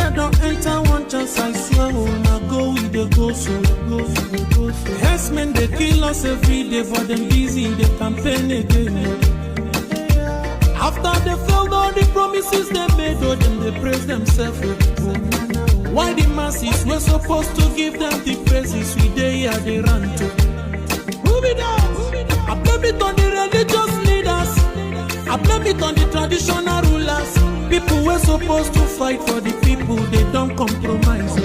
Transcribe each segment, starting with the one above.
girl don't enter one chance, I swear, oh, now go with the go so. Yes, men, they kill us every day, but them busy, they campaign again. After they failed all the promises they made, oh, then they praise themselves. Why the masses were supposed to give them the praises we they here they run to? Move it down. I blame it on the religious leaders. I blame it on the traditional rulers. People were supposed to fight for the people, they don't compromise.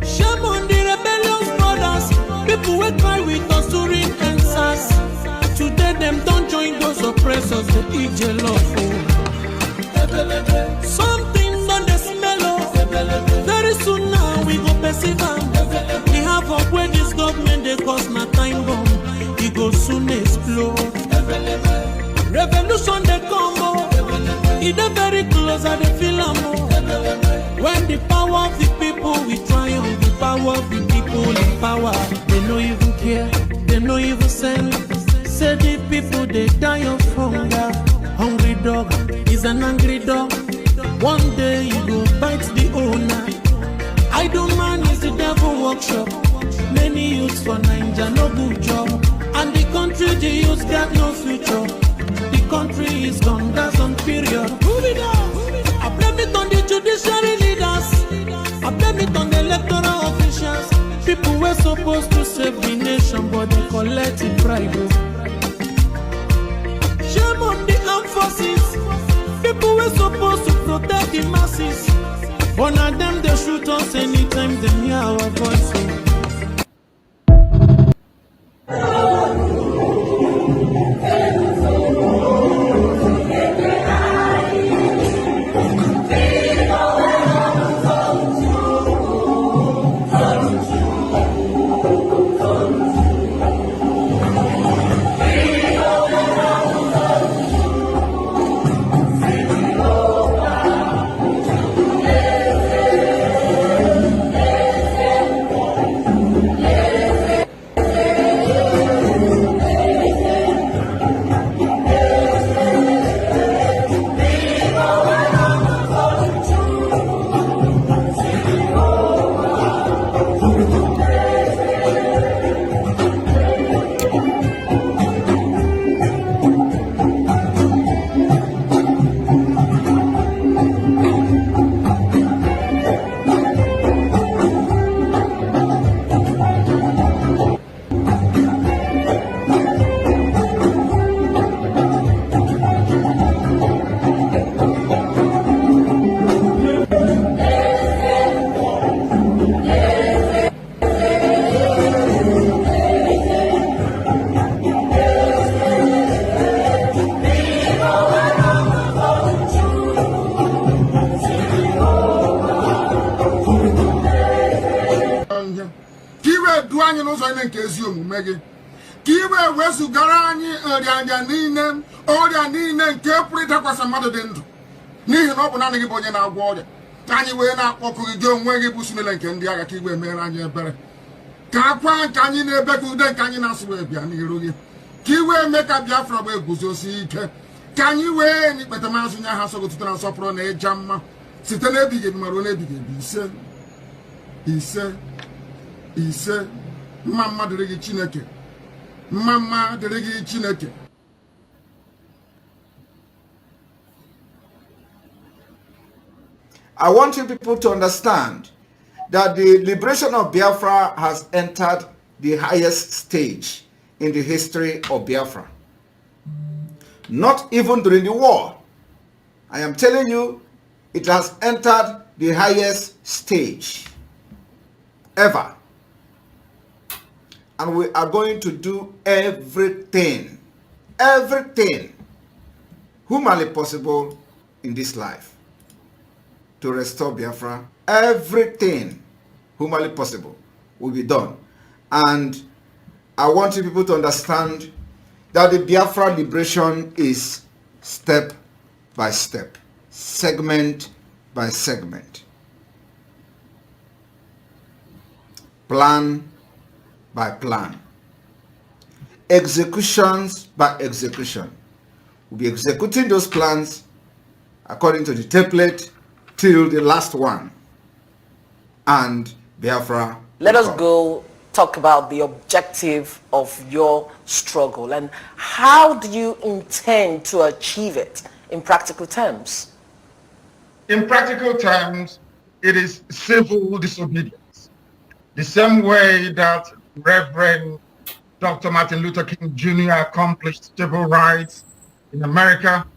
Shame on the rebellious brothers. People will cry with us during answers. Today them don't join those oppressors, they eat jealous. Something done the smell of. Very soon now we go perceive them. We have up where this government they cause my time bomb. It go soon explode. Revolution they come more. It they very close and they feel more. When the power of the people we triumph, the power of the people in power. They no even care, they no even send. Say the people they die of hunger. Hungry dog is an angry dog. One day you go bite the owner. Idle man is the devil workshop. Many youths for Nigeria no good job. And the country the youths got no future. The country is gone, that's on period. Move it down. I blame it on the judiciary leaders. I blame it on the electoral officials. People were supposed to save the nation, but they collected bribe. Shame on the armed forces. People were supposed to protect the masses. One of them they shoot us anytime they hear our voice. Kiwe wesu garani odianya nine odia nine nke purita kwasa mmadụ dị ndụ n'ihi na ọ bụ naanị gị bụ onye na-agwọ ọrịa anyị wee na-akpọkụ gị onwe gị bụ sunele nke ndị agha ka igwe mere anyị ebere ka akwa nke anyị na-ebe ka ude nke anyị na-asụ wee bịa n'iru gị ka iwe mee ka Biafra wee guzosi ike ka anyị wee n'ikpeta maazị nya ha sọgotụta na nsọpụrụ na ịja mma site n'ebighị ebi ma ruo n'ebighị ebi ise mma dịrị gị Chineke mma dịrị gị Chineke. I want you people to understand that the liberation of Biafra has entered the highest stage in the history of Biafra. Not even during the war. I am telling you, it has entered the highest stage ever. And we are going to do everything humanly possible in this life to restore Biafra. Everything humanly possible will be done. And I want you people to understand that the Biafra liberation is step by step, segment by segment, plan by plan, executions by execution. We'll be executing those plans according to the template till the last one. And Biafra. Let us go talk about the objective of your struggle and how do you intend to achieve it in practical terms? In practical terms, it is civil disobedience. The same way that Reverend Dr. Martin Luther King Jr. accomplished civil rights in America,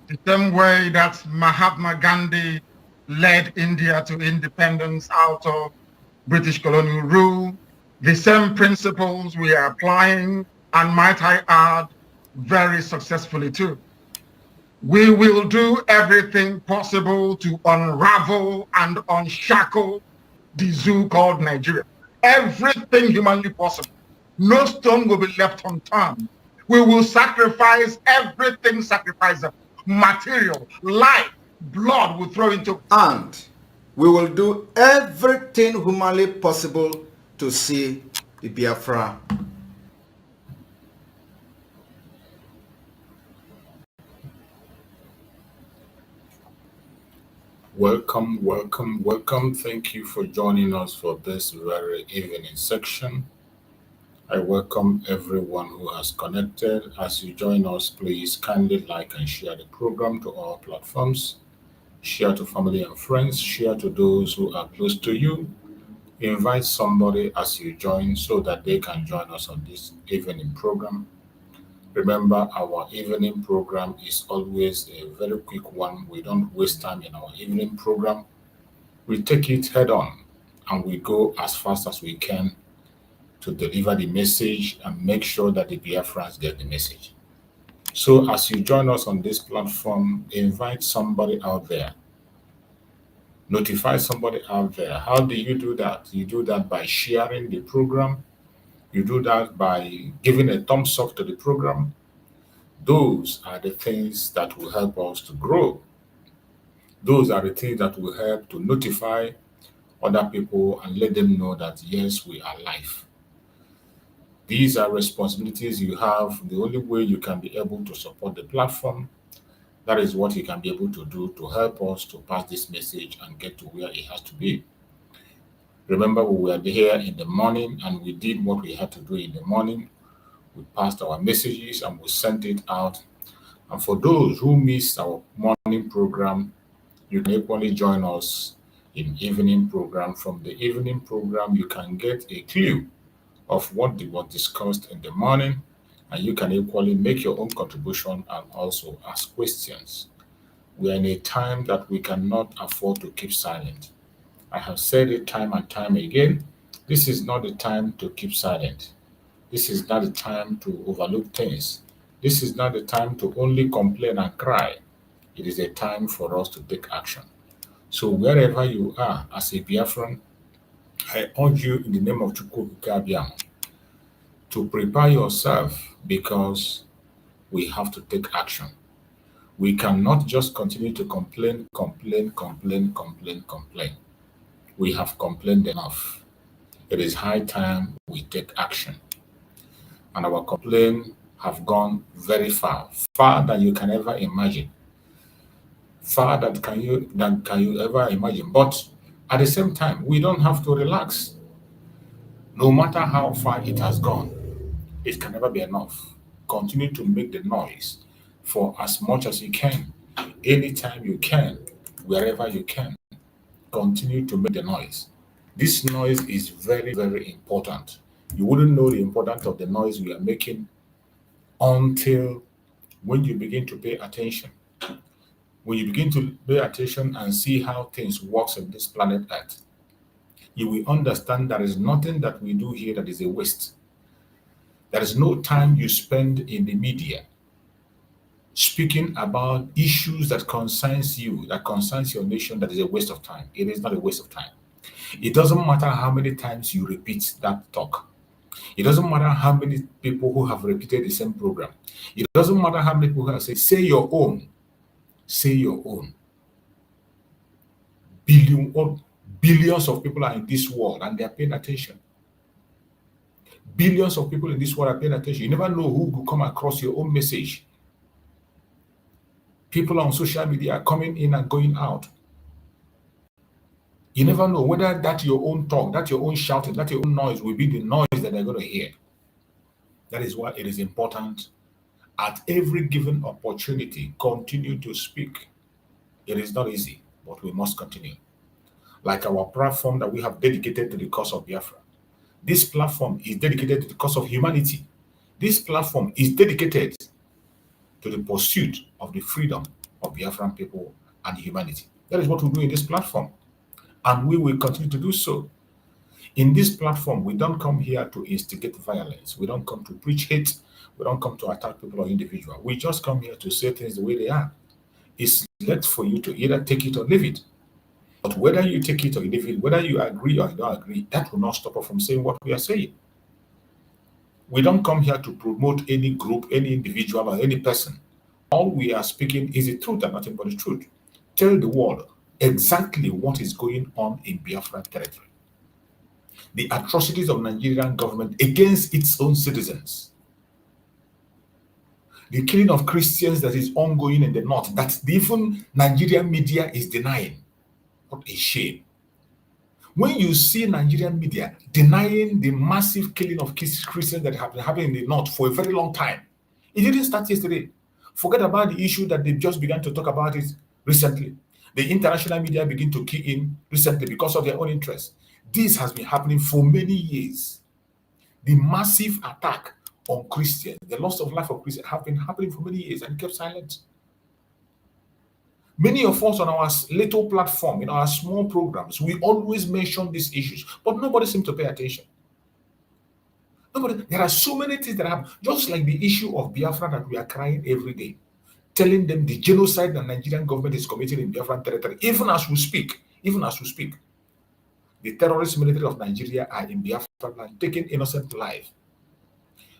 the same way that Mahatma Gandhi led India to independence out of British colonial rule, the same principles we are applying, and might I add, very successfully too. We will do everything possible to unravel and unshackle the zoo called Nigeria. Everything humanly possible. No stone will be left unturned. We will sacrifice everything sacrificable. Material, life, blood will throw into. And we will do everything humanly possible to see the Biafra. Welcome, welcome, welcome. Thank you for joining us for this very evening section. I welcome everyone who has connected. As you join us, please kindly like and share the program to all platforms. Share to family and friends. Share to those who are close to you. Invite somebody as you join so that they can join us on this evening program. Remember, our evening program is always a very quick one. We don't waste time in our evening program. We take it head on and we go as fast as we can to deliver the message and make sure that the Biafrans get the message. So as you join us on this platform, invite somebody out there. Notify somebody out there. How do you do that? You do that by sharing the program. You do that by giving a thumbs up to the program. Those are the things that will help us to grow. Those are the things that will help to notify other people and let them know that, yes, we are live. These are responsibilities you have. The only way you can be able to support the platform, that is what you can be able to do to help us to pass this message and get to where it has to be. Remember, we were here in the morning and we did what we had to do in the morning. We passed our messages and we sent it out. And for those who missed our morning program, you can equally join us in evening program. From the evening program, you can get a clue of what was discussed in the morning, and you can equally make your own contribution and also ask questions. We are in a time that we cannot afford to keep silent. I have said it time and time again. This is not the time to keep silent. This is not the time to overlook things. This is not the time to only complain and cry. It is a time for us to take action. So wherever you are as a Biafran, I urge you in the name of Chukwu to prepare yourself because we have to take action. We cannot just continue to complain. We have complained enough. It is high time we take action. And our complaints have gone very far than you can ever imagine. Far than can you ever imagine. But at the same time, we don't have to relax. No matter how far it has gone, it can never be enough. Continue to make the noise for as much as you can, anytime you can, wherever you can. Continue to make the noise. This noise is very, very important. You wouldn't know the importance of the noise we are making until when you begin to pay attention. When you begin to pay attention and see how things work on this planet Earth, you will understand there is nothing that we do here that is a waste. There is no time you spend in the media speaking about issues that concerns you, that concerns your nation, that is a waste of time. It is not a waste of time. It doesn't matter how many times you repeat that talk. It doesn't matter how many people who have repeated the same program. It doesn't matter how many people have said, say your own. Say your own. Billions of people are in this world and they are paying attention. Billions of people in this world are paying attention. You never know who will come across your own message. People on social media are coming in and going out. You never know whether that your own talk, that your own shouting, that your own noise will be the noise that they're going to hear. That is why it is important at every given opportunity, continue to speak. It is not easy, but we must continue. Like our platform that we have dedicated to the cause of Biafra. This platform is dedicated to the cause of humanity. This platform is dedicated to the pursuit of the freedom of Biafran people and humanity. That is what we do in this platform. And we will continue to do so. In this platform, we don't come here to instigate violence. We don't come to preach hate. We don't come to attack people or individuals. We just come here to say things the way they are. It's left for you to either take it or leave it. But whether you take it or leave it, whether you agree or you don't agree, that will not stop us from saying what we are saying. We don't come here to promote any group, any individual, or any person. All we are speaking is the truth and nothing but the truth. Tell the world exactly what is going on in Biafra territory. The atrocities of Nigerian government against its own citizens. The killing of Christians that is ongoing in the north, that even Nigerian media is denying. What a shame. When you see Nigerian media denying the massive killing of Christians that have been happening in the north for a very long time, it didn't start yesterday. Forget about the issue that they just began to talk about it recently. The international media begin to key in recently because of their own interests. This has been happening for many years. The massive attack on Christians, the loss of life of Christians have been happening for many years and kept silent. Many of us on our little platform, in our small programs, we always mention these issues, but nobody seems to pay attention. There are so many things that happen, just like the issue of Biafra that we are crying every day, telling them the genocide that Nigerian government is committing in Biafran territory, even as we speak. The terrorist military of Nigeria are in Biafra land, taking innocent life.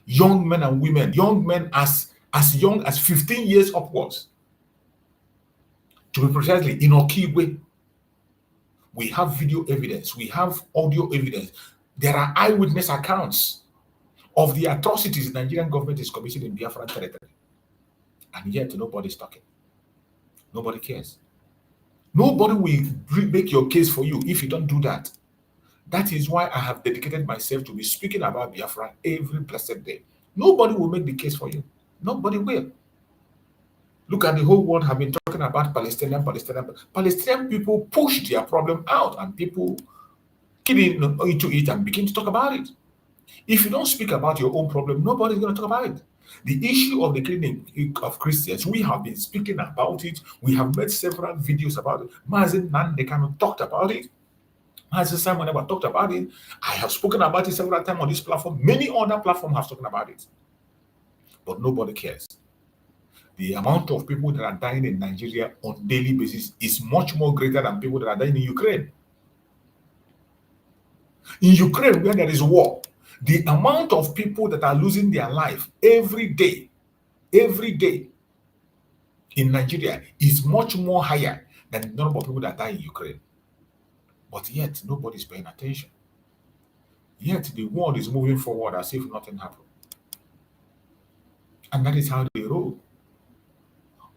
Young men and women, young men as young as 15 years upwards. To be precisely, in Okigwe, we have video evidence, we have audio evidence. There are eyewitness accounts of the atrocities the Nigerian government is committing in Biafran territory. And yet nobody's talking. Nobody cares. Nobody will make your case for you if you don't do that. That is why I have dedicated myself to be speaking about Biafra every blessed day. Nobody will make the case for you. Nobody will. Look at the whole world have been talking about Palestinian people push their problem out and people get into it and begin to talk about it. If you don't speak about your own problem, nobody's going to talk about it. The issue of the killing of Christians, we have been speaking about it. We have made several videos about it. Mazi Nnamdi Kanu talked about it. Mazi Simon Ekpa talked about it. I have spoken about it several times on this platform. Many other platforms have spoken about it. But nobody cares. The amount of people that are dying in Nigeria on a daily basis is much more greater than people that are dying in Ukraine. In Ukraine, where there is war, the amount of people that are losing their life every day in Nigeria is much more higher than the number of people that die in Ukraine. But yet, nobody is paying attention. Yet, the world is moving forward as if nothing happened. And that is how they roll.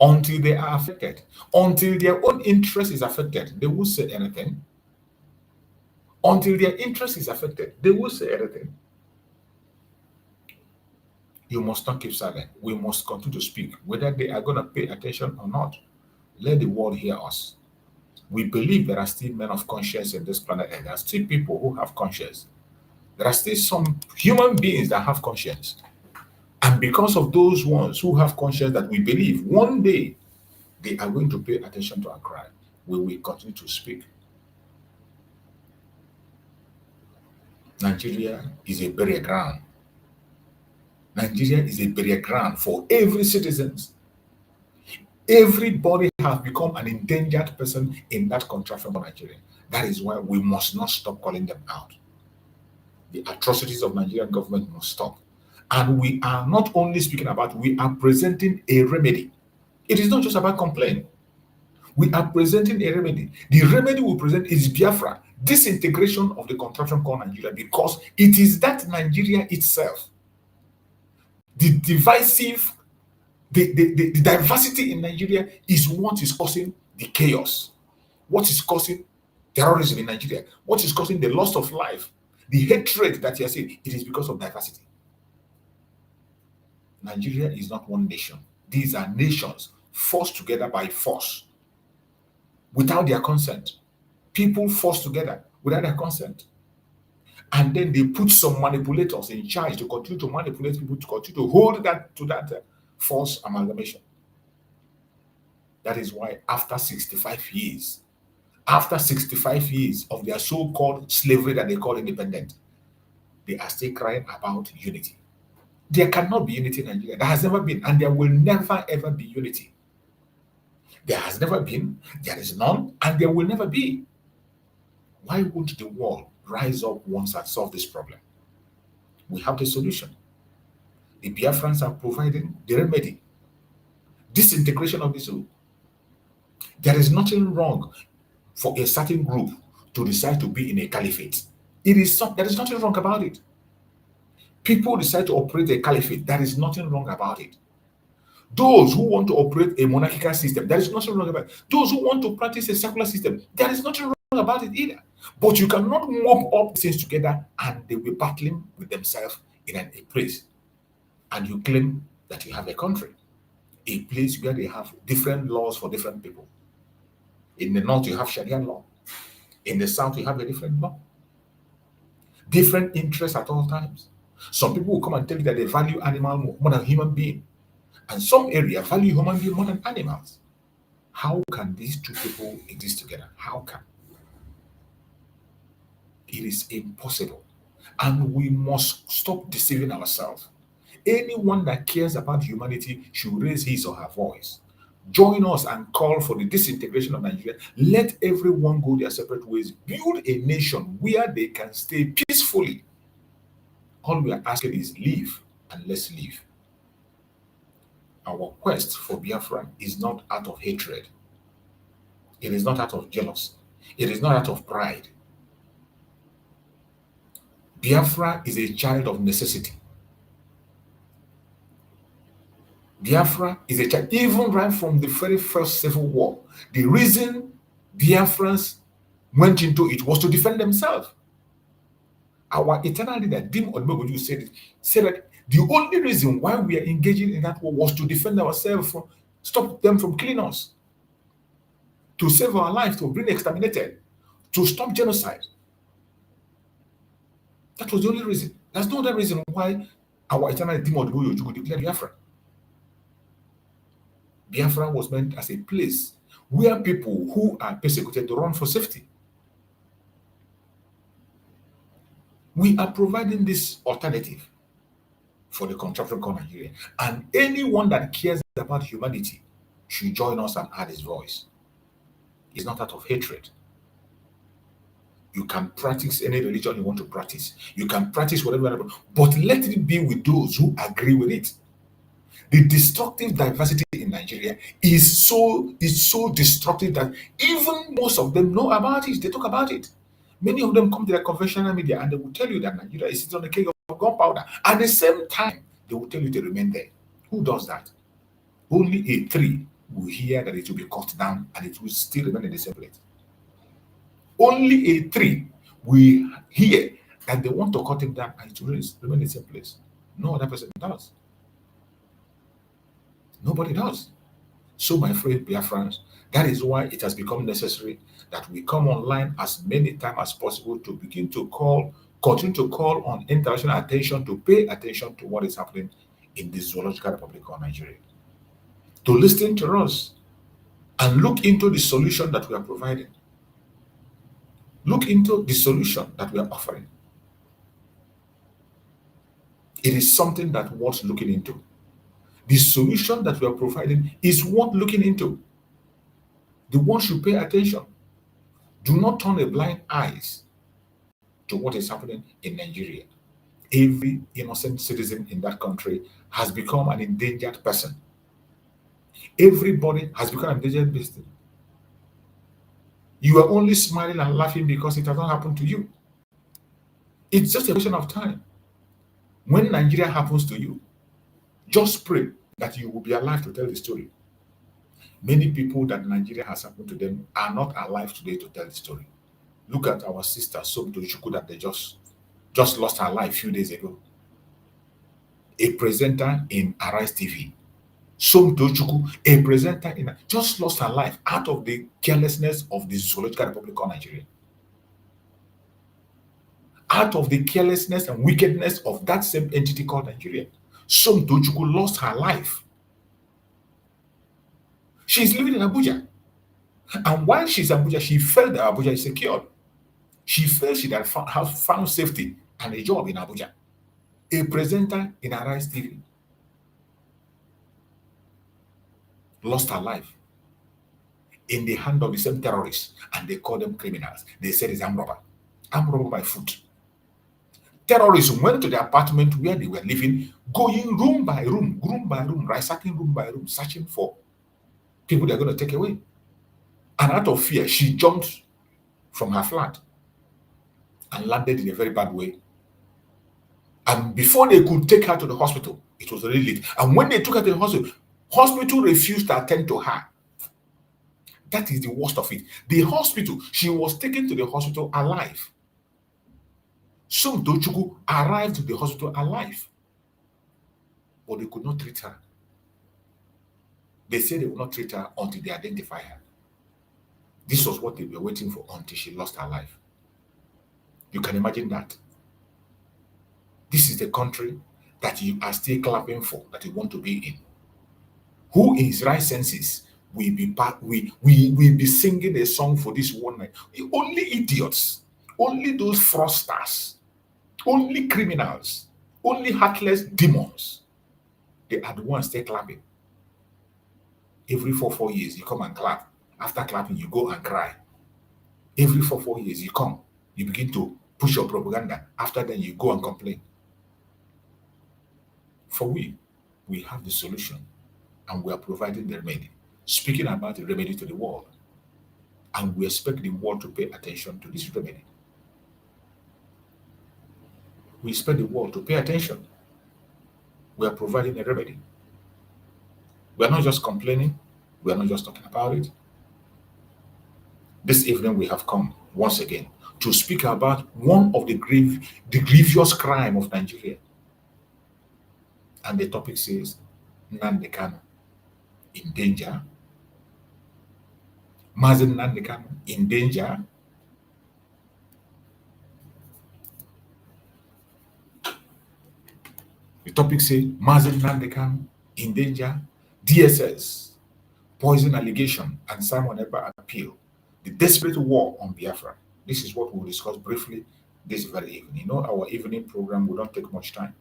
Until they are affected, until their own interest is affected, they will say anything. Until their interest is affected, they will say anything. You must not keep silent. We must continue to speak, whether they are going to pay attention or not. Let the world hear us. We believe there are still men of conscience in this planet, and there are still people who have conscience. There are still some human beings that have conscience. And because of those ones who have conscience that we believe, one day they are going to pay attention to our cry. We will continue to speak. Nigeria is a burial ground. Nigeria is a burial ground for every citizen. Everybody has become an endangered person in that contraction for Nigeria. That is why we must not stop calling them out. The atrocities of Nigerian government must stop. And we are not only speaking about, we are presenting a remedy. It is not just about complaint. We are presenting a remedy. The remedy we present is Biafra, disintegration of the contraction called Nigeria, because it is that Nigeria itself, the divisive, the diversity in Nigeria is what is causing the chaos, what is causing terrorism in Nigeria, what is causing the loss of life, the hatred that you are seeing, it is because of diversity. Nigeria is not one nation. These are nations forced together by force without their consent. People forced together without their consent. And then they put some manipulators in charge to continue to manipulate people, to continue to hold that to that false amalgamation. That is why after 65 years of their so-called slavery that they call independent, they are still crying about unity. There cannot be unity in Nigeria. There has never been, and there will never ever be unity. There has never been, there is none, and there will never be. Why won't the world rise up once and solve this problem? We have the solution. The Biafrans are providing the remedy. Disintegration of the soul. There is nothing wrong for a certain group to decide to be in a caliphate. There is nothing wrong about it. People decide to operate a caliphate. There is nothing wrong about it. Those who want to operate a monarchical system, there is nothing wrong about it. Those who want to practice a secular system, there is nothing wrong about it either. But you cannot mop up things together and they will be battling with themselves in a place. And you claim that you have a country, a place where they have different laws for different people. In the north, you have Sharia law. In the south, you have a different law. Different interests at all times. Some people will come and tell you that they value animal more than human being. And some area value human being more than animals. How can these two people exist together? How can? It is impossible. And we must stop deceiving ourselves. Anyone that cares about humanity should raise his or her voice. Join us and call for the disintegration of Nigeria. Let everyone go their separate ways. Build a nation where they can stay peacefully. All we are asking is live and let's live. Our quest for Biafra is not out of hatred. It is not out of jealousy. It is not out of pride. Biafra is a child of necessity. Biafra is a child, even right from the very first civil war. The reason Biafrans went into it was to defend themselves. Our eternal leader, Dim Odmegoju, said that the only reason why we are engaging in that war was to defend ourselves, stop them from killing us, to save our lives, to bring exterminated, to stop genocide. That was the only reason. There's no other reason why our eternal Dim Odmegoju declared Biafra. Biafra was meant as a place where people who are persecuted run for safety. We are providing this alternative for the contraption called Nigeria. And anyone that cares about humanity should join us and add his voice. It's not out of hatred. You can practice any religion you want to practice. You can practice whatever, but let it be with those who agree with it. The destructive diversity in Nigeria is so destructive that even most of them know about it. They talk about it. Many of them come to the conventional media and they will tell you that Nigeria is sitting on a keg of gunpowder. At the same time, they will tell you to remain there. Who does that? Only a tree will hear that it will be cut down and it will still remain in the same place. Only a tree will hear that they want to cut him down and it will remain in the same place. No other person does. Nobody does. So, my friend Biafrans, that is why it has become necessary that we come online as many times as possible to continue to call on international attention, to pay attention to what is happening in the Zoological Republic of Nigeria, to listen to us and look into the solution that we are providing. Look into the solution that we are offering. It is something that worth looking into. The solution that we are providing is worth looking into. The world should pay attention. Do not turn a blind eyes to what is happening in Nigeria. Every innocent citizen in that country has become an endangered person. Everybody has become an endangered person. You are only smiling and laughing because it has not happened to you. It's just a question of time. When Nigeria happens to you, just pray that you will be alive to tell the story. Many people that Nigeria has happened to them are not alive today to tell the story. Look at our sister, Somto Chukwu, that they just lost her life a few days ago. A presenter in Arise TV. Somto Chukwu, a presenter just lost her life out of the carelessness of the Zoological Republic of Nigeria. Out of the carelessness and wickedness of that same entity called Nigeria. Somto Chukwu lost her life. She's living in Abuja. And while she's in Abuja, she felt that Abuja is secured. She felt she had found safety and a job in Abuja. A presenter in Arise TV lost her life in the hand of the same terrorists, and they call them criminals. They said it's armed robber by foot. Terrorists went to the apartment where they were living, going room by room, ransacking room by room, searching for people they're going to take away. And out of fear, she jumped from her flat and landed in a very bad way. And before they could take her to the hospital, it was already late. And when they took her to the hospital refused to attend to her. That is the worst of it. The hospital, she was taken to the hospital alive. Somto Chukwu arrived to the hospital alive, but they could not treat her. They said they would not treat her until they identify her. This was what they were waiting for until she lost her life. You can imagine that. This is the country that you are still clapping for, that you want to be in. Who in his right senses will be singing a song for this one night? Only idiots, only those fraudsters, only criminals, only heartless demons. They are the ones still clapping. Every 4 years, you come and clap. After clapping, you go and cry. Every 4 years, you come. You begin to push your propaganda. After then, you go and complain. For we have the solution, and we are providing the remedy. Speaking about the remedy to the world. And we expect the world to pay attention to this remedy. We expect the world to pay attention. We are providing a remedy. We are not just complaining. We are not just talking about it. This evening we have come once again to speak about one of the grievous crime of Nigeria. And the topic says, Nnamdi Kanu in danger. Mazi Nnamdi Kanu in danger. The topic says, Mazi Nnamdi Kanu in danger. DSS, poison allegation, and Simon Ekpa appeal. The desperate war on Biafra. This is what we'll discuss briefly this very evening. You know, our evening program will not take much time.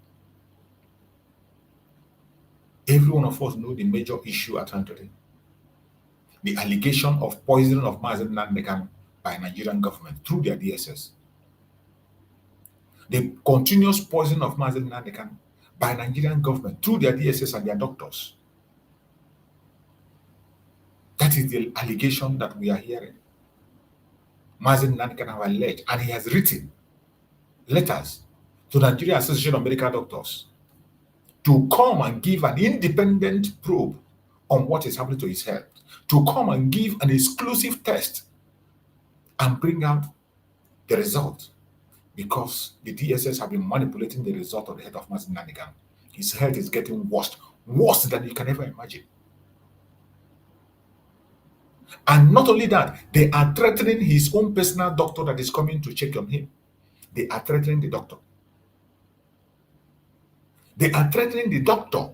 Every one of us know the major issue at hand today. The allegation of poisoning of Mazi Nnamdi Kanu by Nigerian government through their DSS. The continuous poisoning of Mazi Nnamdi Kanu by Nigerian government through their DSS and their doctors. That is the allegation that we are hearing. Mazi Nnamdi Kanu have alleged, and he has written letters to the Nigerian Association of Medical Doctors to come and give an independent probe on what is happening to his health, to come and give an exclusive test and bring out the result, because the DSS have been manipulating the result of the health of Mazi Nnamdi Kanu. His health is getting worse than you can ever imagine. And not only that, they are threatening his own personal doctor that is coming to check on him. They are threatening the doctor. They are threatening the doctor.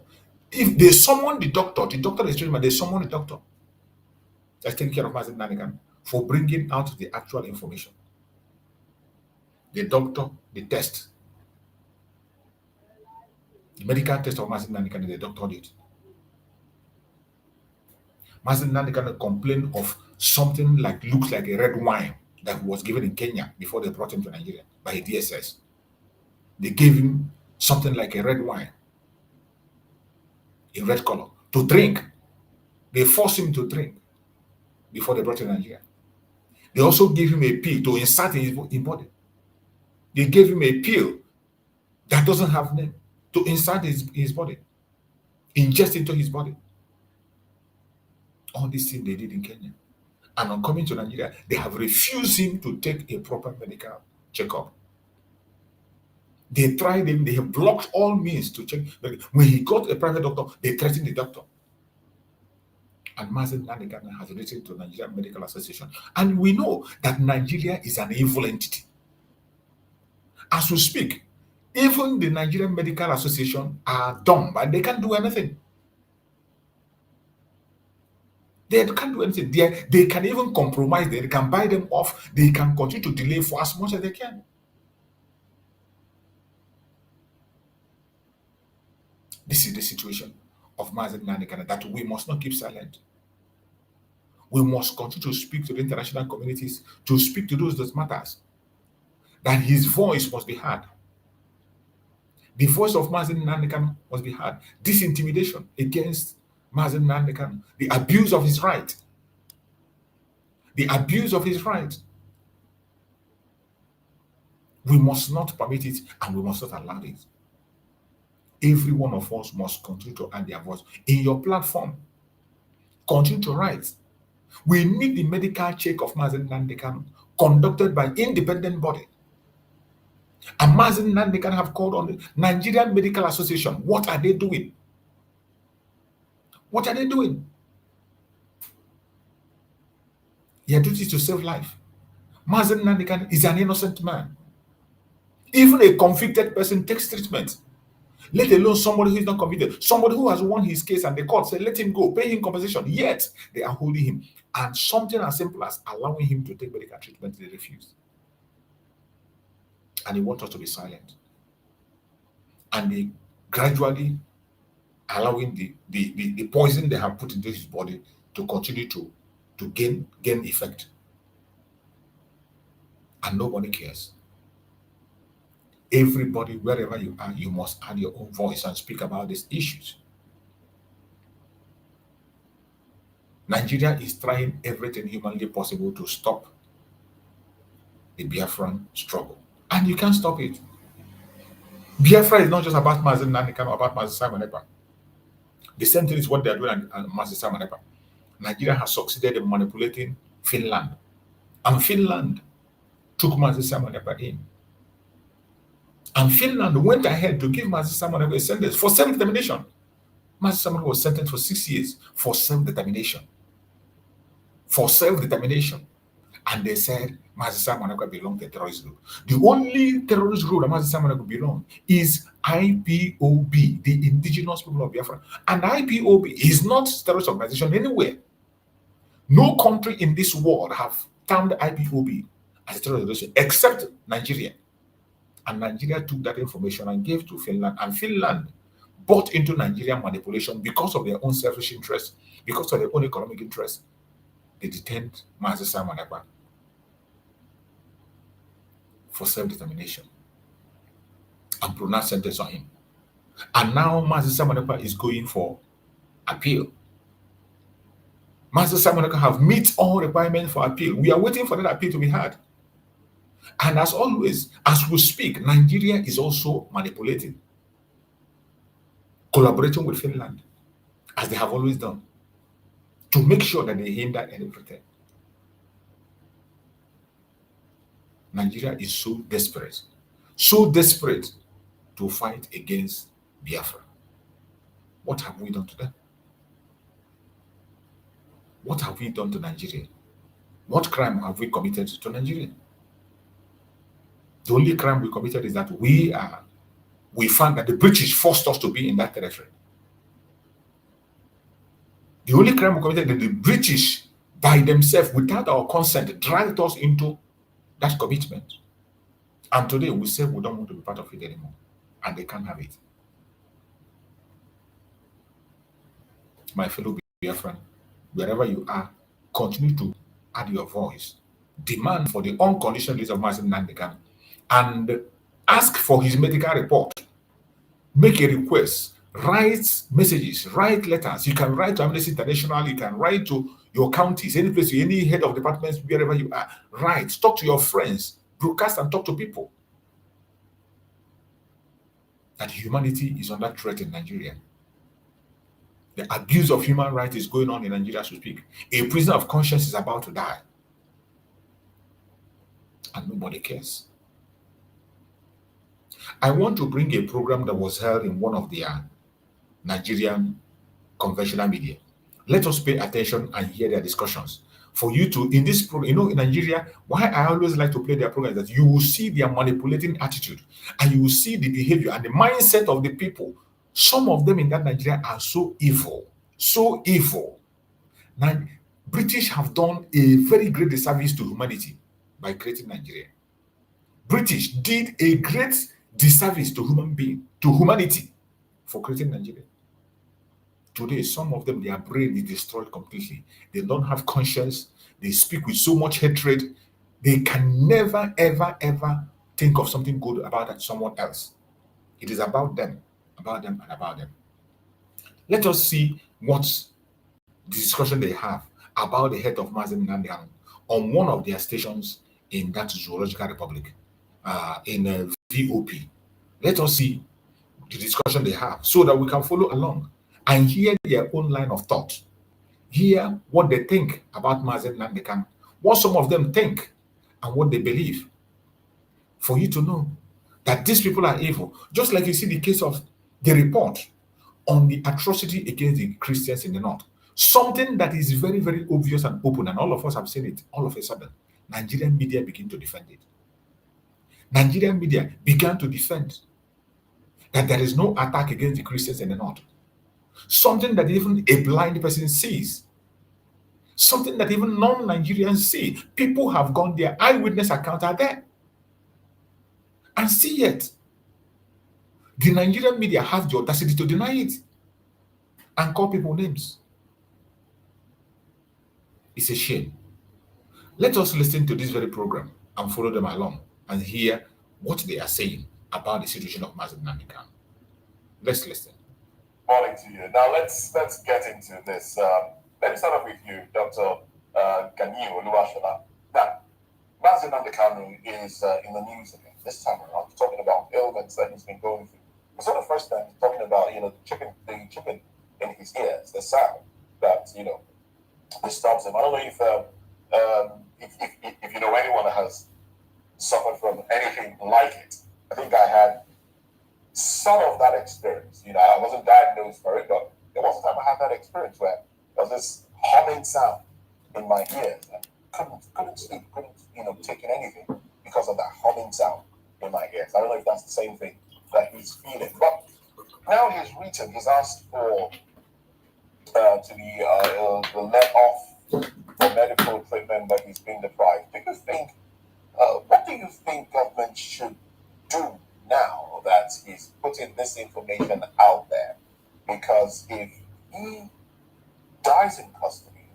If they summon the doctor is treated, they summon the doctor that's taking care of Mazi Nnamdi Kanu for bringing out the actual information. The doctor, the test, the medical test of Mazi Nnamdi Kanu, the doctor did. Mazi Nnamdi Kanu complained of something like looks like a red wine that was given in Kenya before they brought him to Nigeria by a DSS. They gave him something like a red wine in red color to drink. They forced him to drink before they brought him to Nigeria. They also gave him a pill to insert in his body. They gave him a pill that doesn't have name to insert his body, ingest into his body. All these things they did in Kenya. And on coming to Nigeria, they have refused him to take a proper medical checkup. They tried him, they have blocked all means to check. When he got a private doctor, they threatened the doctor. And Mazi Nnamdi Kanu has written to Nigerian Medical Association. And we know that Nigeria is an evil entity. As we speak, even the Nigerian Medical Association are dumb and they can't do anything. They can't do anything. They can even compromise. They can buy them off. They can continue to delay for as much as they can. This is the situation of Mazi Nnamdi Kanu that we must not keep silent. We must continue to speak to the international communities, to speak to those that matters, that his voice must be heard. The voice of Mazi Nnamdi Kanu must be heard. This intimidation against Mazi Nnamdi Kanu, the abuse of his right, we must not permit it and we must not allow it. Every one of us must continue to add their voice. In your platform, continue to write. We need the medical check of Mazi Nnamdi Kanu conducted by independent body. And Mazi Nnamdi Kanu have called on the Nigerian Medical Association. What are they doing? What are they doing? Their duty is to save life. Mazi Nnamdi Kanu is an innocent man. Even a convicted person takes treatment. Let alone somebody who is not convicted. Somebody who has won his case and the court said, let him go, pay him compensation. Yet, they are holding him. And something as simple as allowing him to take medical treatment, they refuse. And they want us to be silent. And they gradually allowing the poison they have put into his body to continue to gain effect. And nobody cares. Everybody, wherever you are, you must add your own voice and speak about these issues. Nigeria is trying everything humanly possible to stop the Biafran struggle. And you can't stop it. Biafra is not just about Mazi Nnamdi Kanu, about Mazi Simon Ekpa. The same thing is what they are doing at Mazi Simon Ekpa. Nigeria has succeeded in manipulating Finland. And Finland took Mazi Simon Ekpa in. And Finland went ahead to give Mazi Simon Ekpa a sentence for self-determination. Mazi Simon was sentenced for 6 years for self-determination. For self-determination. And they said Mazi Simon Ekpa belonged to a terrorist group. The only terrorist group that Mazi Simon Ekpa belongs is IPOB, the Indigenous People of Biafra. And IPOB is not a terrorist organization anywhere. No country in this world have termed IPOB as a terrorist organization except Nigeria. And Nigeria took that information and gave to Finland. And Finland bought into Nigerian manipulation because of their own selfish interests, because of their own economic interests. They detained Mazi Simon Ekpa for self-determination and pronounced sentence on him. And now Mazi Simon Ekpa is going for appeal. Mazi Simon Ekpa have met all requirements for appeal. We are waiting for that appeal to be heard. And as always, as we speak, Nigeria is also manipulating, collaborating with Finland, as they have always done, to make sure that they hinder everything. Nigeria is so desperate to fight against Biafra. What have we done to them? What have we done to Nigeria? What crime have we committed to Nigeria? The only crime we committed is that we found that the British forced us to be in that territory. The only crime we committed is that the British, by themselves, without our consent, dragged us into that commitment. And today we say we don't want to be part of it anymore. And they can't have it. My fellow Biafran, wherever you are, continue to add your voice. Demand for the unconditional release of Mazi Nnamdi Kanu. And ask for his medical report. Make a request. Write messages. Write letters. You can write to Amnesty International. You can write to your counties, any place, any head of departments, wherever you are. Write. Talk to your friends. Broadcast and talk to people. That humanity is under threat in Nigeria. The abuse of human rights is going on in Nigeria as we speak. A prisoner of conscience is about to die. And nobody cares. I want to bring a program that was held in one of their Nigerian conventional media. Let us pay attention and hear their discussions. For you to, in this program, in Nigeria, why I always like to play their programs, that you will see their manipulating attitude and you will see the behavior and the mindset of the people. Some of them in that Nigeria are so evil, so evil. Now, British have done a very great disservice to humanity by creating Nigeria. British did a great disservice to humanity for creating Nigeria. Today, some of them, their brain is destroyed completely. They don't have conscience. They speak with so much hatred. They can never, ever, ever think of something good about someone else. It is about them, and about them. Let us see what the discussion they have about the head of Mazi Nnamdi Kanu on one of their stations in that Zoological Republic, in VOP. Let us see the discussion they have so that we can follow along and hear their own line of thought. Hear what they think about Mazi Nnamdi Kanu, what some of them think, and what they believe. For you to know that these people are evil. Just like you see the case of the report on the atrocity against the Christians in the north. Something that is very, very obvious and open, and all of us have seen it. All of a sudden, Nigerian media begin to defend it. Nigerian media began to defend that there is no attack against the Christians in the north. Something that even a blind person sees. Something that even non-Nigerians see. People have gone there. Eyewitness accounts are there. And see it. The Nigerian media have the audacity to deny it and call people names. It's a shame. Let us listen to this very program and follow them along and hear what they are saying about the situation of Mazi Nnamdi Kanu. Let's listen. Morning to you. Now let's get into this. Let me start off with you, Dr. Ganiu Oluwashola. Now, Mazi Nnamdi Kanu is in the news again. This time around, talking about ailments that he's been going through. It's not the first time he's talking about, the chicken in his ears, the sound that, disturbs him. I don't know if you know anyone that has suffered from anything like it. I think I had some of that experience. I wasn't diagnosed for it, but there was a time I had that experience where there was this humming sound in my ears. I couldn't sleep, couldn't take in anything because of that humming sound in my ears. I don't know if that's the same thing that he's feeling. But now he's asked for to be let off for medical treatment that he's been deprived. What do you think government should do now that he's putting this information out there? Because if he dies in custody,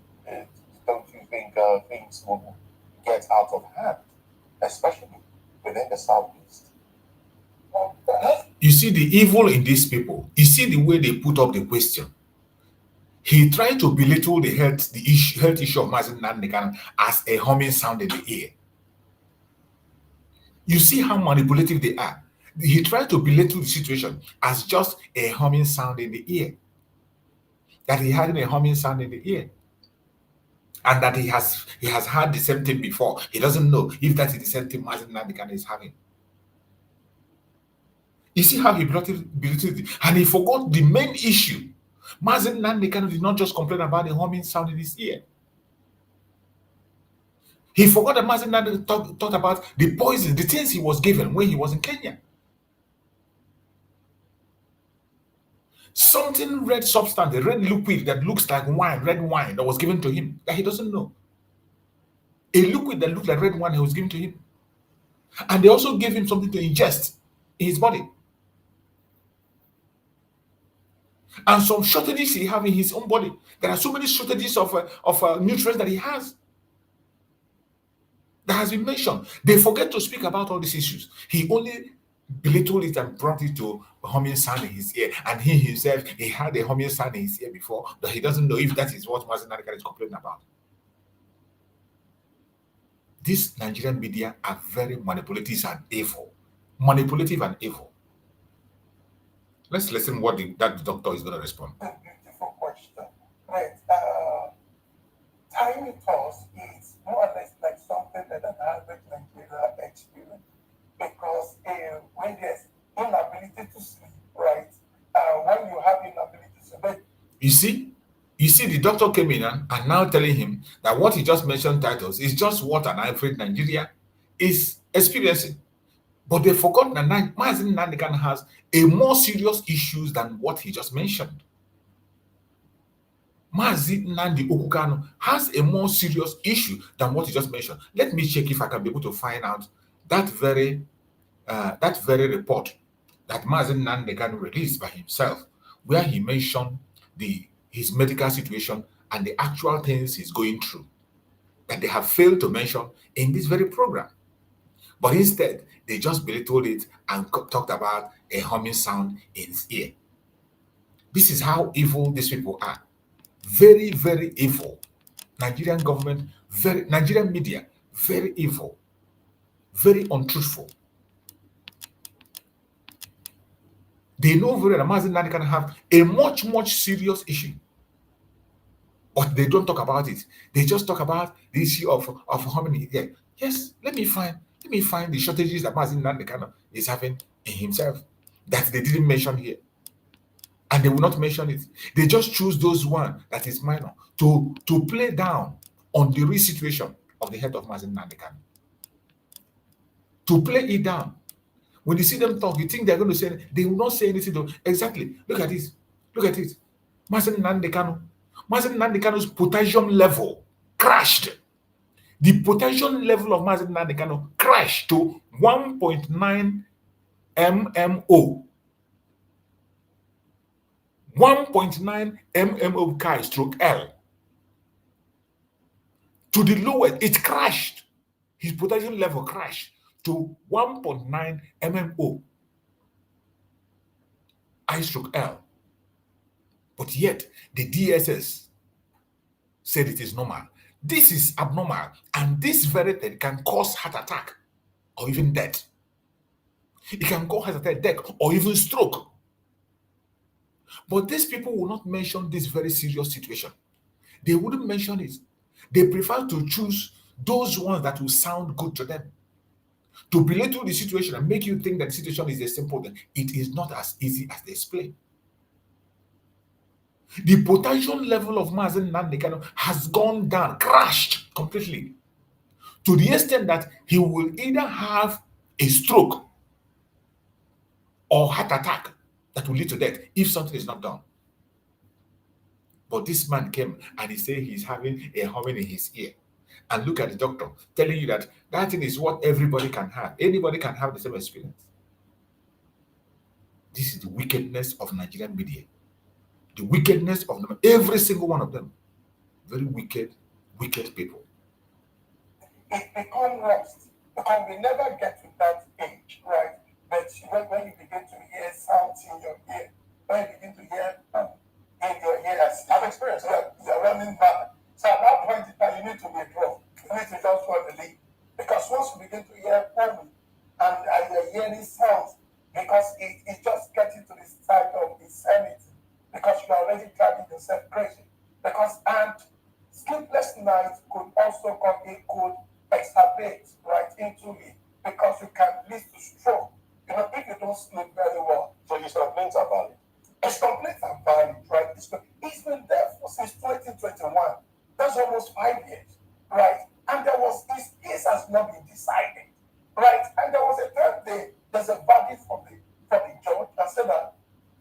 don't you think things will get out of hand, especially within the Southeast? You see the evil in these people. You see the way they put up the question. He tried to belittle the health issue of Mazi Nnamdi Kanu as a humming sound in the ear. You see how manipulative they are. He tried to belittle the situation as just a humming sound in the ear. That he had a humming sound in the ear. And that he has had the same thing before. He doesn't know if that is the same thing Mazi Nnamdi Kanu is having. You see how he belittled it. And he forgot the main issue. Mazi Nnamdi Kanu did not just complain about the humming sound in his ear. He forgot that Mazi Nnamdi talked about the poison, the things he was given when he was in Kenya. Something red substance, a red liquid that looks like wine, red wine that was given to him that he doesn't know. A liquid that looked like red wine that was given to him. And they also gave him something to ingest in his body. And some shortages he has in his own body. There are so many shortages of nutrients that he has. That has been mentioned. They forget to speak about all these issues. He only belittled it and brought it to a humming sound in his ear. And he himself, he had a humming sound in his ear before, but he doesn't know if that is what Mazi Nnamdi Kanu is complaining about. These Nigerian media are very manipulative and evil. Manipulative and evil. Let's listen what that doctor is going to respond. Beautiful question. You see, the doctor came in and now telling him that what he just mentioned titles is just what an average Nigeria is experiencing. But they forgot that Mazi Nnamdi Kanu has a more serious issues than what he just mentioned. Mazi Nnamdi Kanu has a more serious issue than what he just mentioned. Let me check if I can be able to find out that very report that Mazi Nnamdi Kanu released by himself, where he mentioned his medical situation and the actual things he's going through that they have failed to mention in this very program. But instead, they just belittled it and talked about a humming sound in his ear. This is how evil these people are. Very, very evil. Nigerian government, Nigerian media, very evil, very untruthful. They know very well that Mazi Nnamdi Kanu have a much, much serious issue. But they don't talk about it. They just talk about the issue of how many. Yeah. Yes, let me find the shortages that Mazi Nnamdi Kanu is having in himself that they didn't mention here. And they will not mention it. They just choose those one that is minor to play down on the real situation of the head of Mazi Nnamdi Kanu. To play it down. When you see them talk, you think they're going to say anything. They will not say anything though. Exactly. Look at this. Look at it. Mazi Nnamdi Kanu. Mazi Nnamdi Kanu's potassium level crashed. The potassium level of Mazi Nnamdi Kanu crashed to 1.9 mmO. 1.9 mmO chi/L. To the lowest, it crashed. His potassium level crashed to 1.9 mmO I/L. But yet, the DSS said it is normal. This is abnormal, and this very thing can cause heart attack or even death. It can cause heart attack, death, or even stroke. But these people will not mention this very serious situation. They wouldn't mention it. They prefer to choose those ones that will sound good to them. To belittle the situation and make you think that the situation is a simple thing. It is not as easy as they explain. The potassium level of Mazi Nnamdi Kanu has gone down, crashed completely, to the extent that he will either have a stroke or heart attack that will lead to death if something is not done. But this man came and he said he's having a humming in his ear. And look at the doctor telling you that that thing is what everybody can have. Anybody can have the same experience. This is the wickedness of Nigerian media. The wickedness of them, every single one of them. Very wicked, wicked people. It becomes lost because we never get to that age, right? But when you begin to hear sounds in your ear, when you begin to hear in your ears, I've experienced that. You're running back. So at that point in time, you need to withdraw. You need to just want to leave. Because once you begin to hear and you're hearing sounds, because it's just getting to this side of insanity. Because you are already driving yourself crazy. And sleepless nights could also come, it could exacerbate right into it. Because you can lead to stroke. You know, if you don't sleep very well. So his complaints are valid. His complaints are valid, right? It's been there since 2021. That's almost 5 years, right? And his case has not been decided, right? And there was a third day, there's a verdict from the judge that said that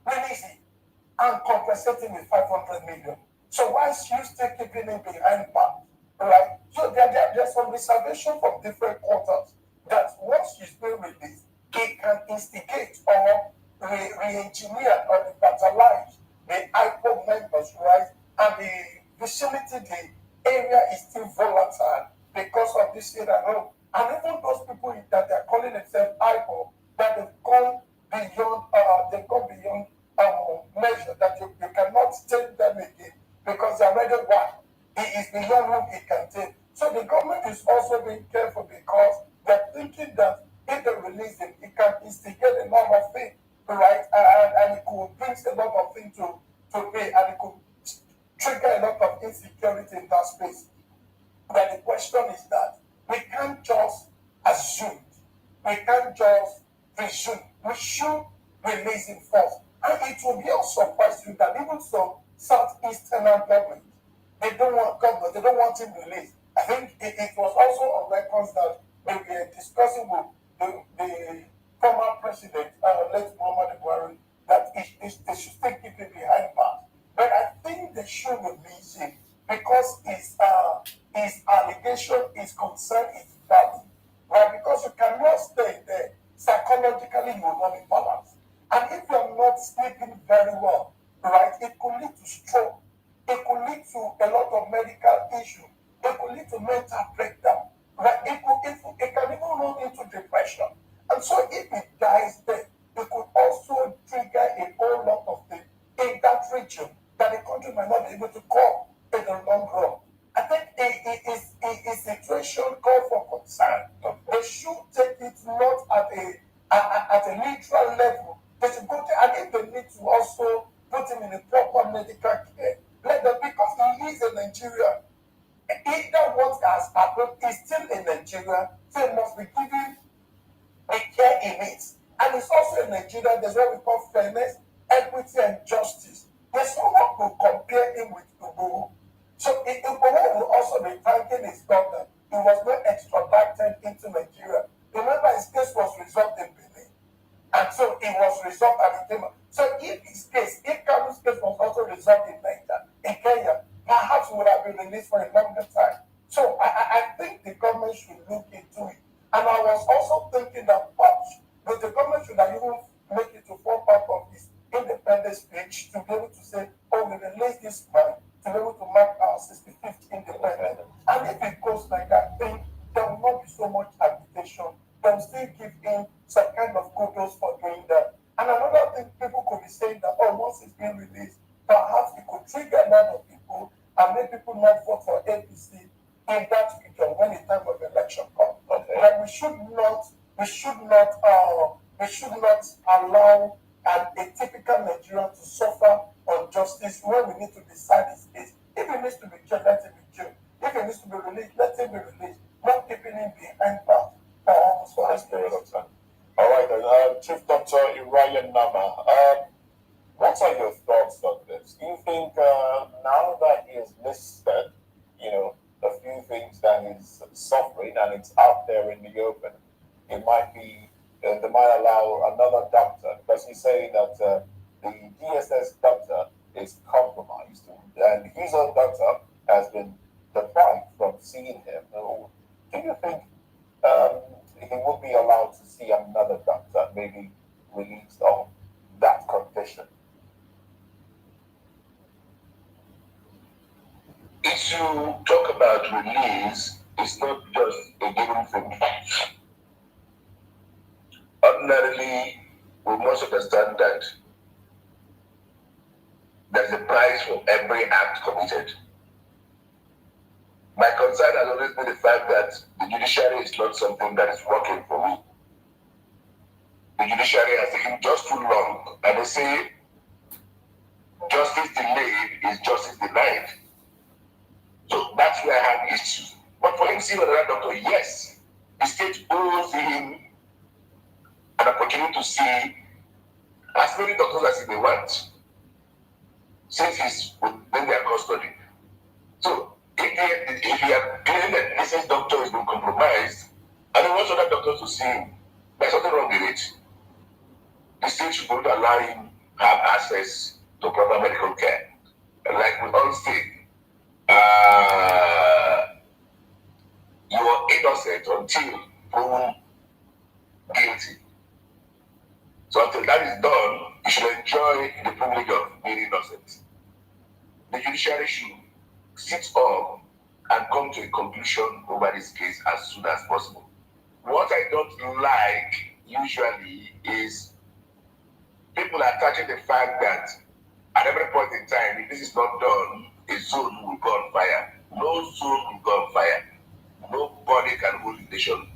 release it and compensate him with 500 million. So why is you still keeping him behind bars, right? So there's some reservation from different quarters that once he's been released, he can instigate or re-engineer or revitalize the IPOB members, right? And the vicinity, the area is still volatile because of this year at home. And even those people that they're calling themselves IPOB, that they've gone beyond measure, that you cannot take them again because they're already one. It is beyond what it can take. So the government is also being careful because they're thinking that if they release him, it can instigate a lot of things, right? And it could bring a lot of things to pay, and it could trigger a lot of insecurity in that space. But the question is that we can't just assume, we can't just presume. We should release him first. And it will be a surprise to you that even some Southeastern government. They don't want government. They don't want him released. I think it was also on records that they were discussing with the former president, late Muhammad Buhari, that they should still keep him behind bars. But I think they should release him because his allegation, his concern is valid. Right? Because you cannot stay there. Psychologically, you will not be balanced. And if you're not sleeping very well, right, it could lead to stroke. It could lead to a lot of medical issues. It could lead to mental breakdown. Right? It can even run into depression. And so if it dies there, it could also trigger a whole lot of things in that region that the country might not be able to cope in the long run. I think a situation call for concern. They should take it not at a neutral level. They should go there, and if they need to also put him in a proper medical care, let them, because he is in Nigeria. Either what has happened is still in Nigeria, so he must be given a care in it. And it's also in Nigeria, there's what we call fairness, equity, and justice. There's no one to compare him with Ugo. So Ugo will also be thanking his government. He was not extradited into Nigeria. Remember, his case was resolved in Benin. And so it was resolved at the time. So if Kanu's case was also resolved in Nigeria, in Kenya, perhaps would have been released for a longer time. So I think the government should look into it. And I was also thinking that perhaps the government should have even make it to form part of this independence speech to be able to say, oh, we release this man to be able to mark our 65th independence. And if it goes like that, then there will not be so much agitation. They will still give him some kind of kudos for doing that. And another thing, people could be saying that, oh, once it's been released, perhaps it could trigger a lot of people and make people not vote for APC in that region when the time of election comes. Okay. But we should not allow a typical Nigerian to suffer injustice when we need to decide his case. If he needs to be jailed, let him be jailed. If he needs to be released, let him be released. Not keeping him behind bars for almost for this period of time. All right, then, Chief Dr. Uriah Nama, what are your thoughts on this? Do you think now that he has listed, a few things that he's suffering and it's out there in the open, it might be, they might allow another doctor, because he's saying that the DSS doctor is compromised and his own doctor has been deprived from seeing him. Do you think he would be allowed to see another doctor, maybe released on that condition? If you talk about release, it's not just a given thing. Ordinarily, we must understand that there's a price for every act committed. My concern has always been the fact that the judiciary is not something that is working for me. The judiciary has taken just too long, and they say justice delayed is justice denied. So that's where I have issues. But for him seeing another doctor, yes, the state owes him an opportunity to see as many doctors as he may want, since he's within their custody. So if he had claimed that this doctor has been compromised, and he wants other doctors to see him, there's something wrong with it. The state should not allow him to have access to proper medical care. And like we all say, you are innocent until proven guilty. So until that is done, you should enjoy the privilege of being innocent. The judiciary should sit up and come to a conclusion over this case as soon as possible. What I don't like usually is people attaching the fact that at every point in time, if this is not done, a zone will go on fire. No zone will go on fire. Nobody can hold the nation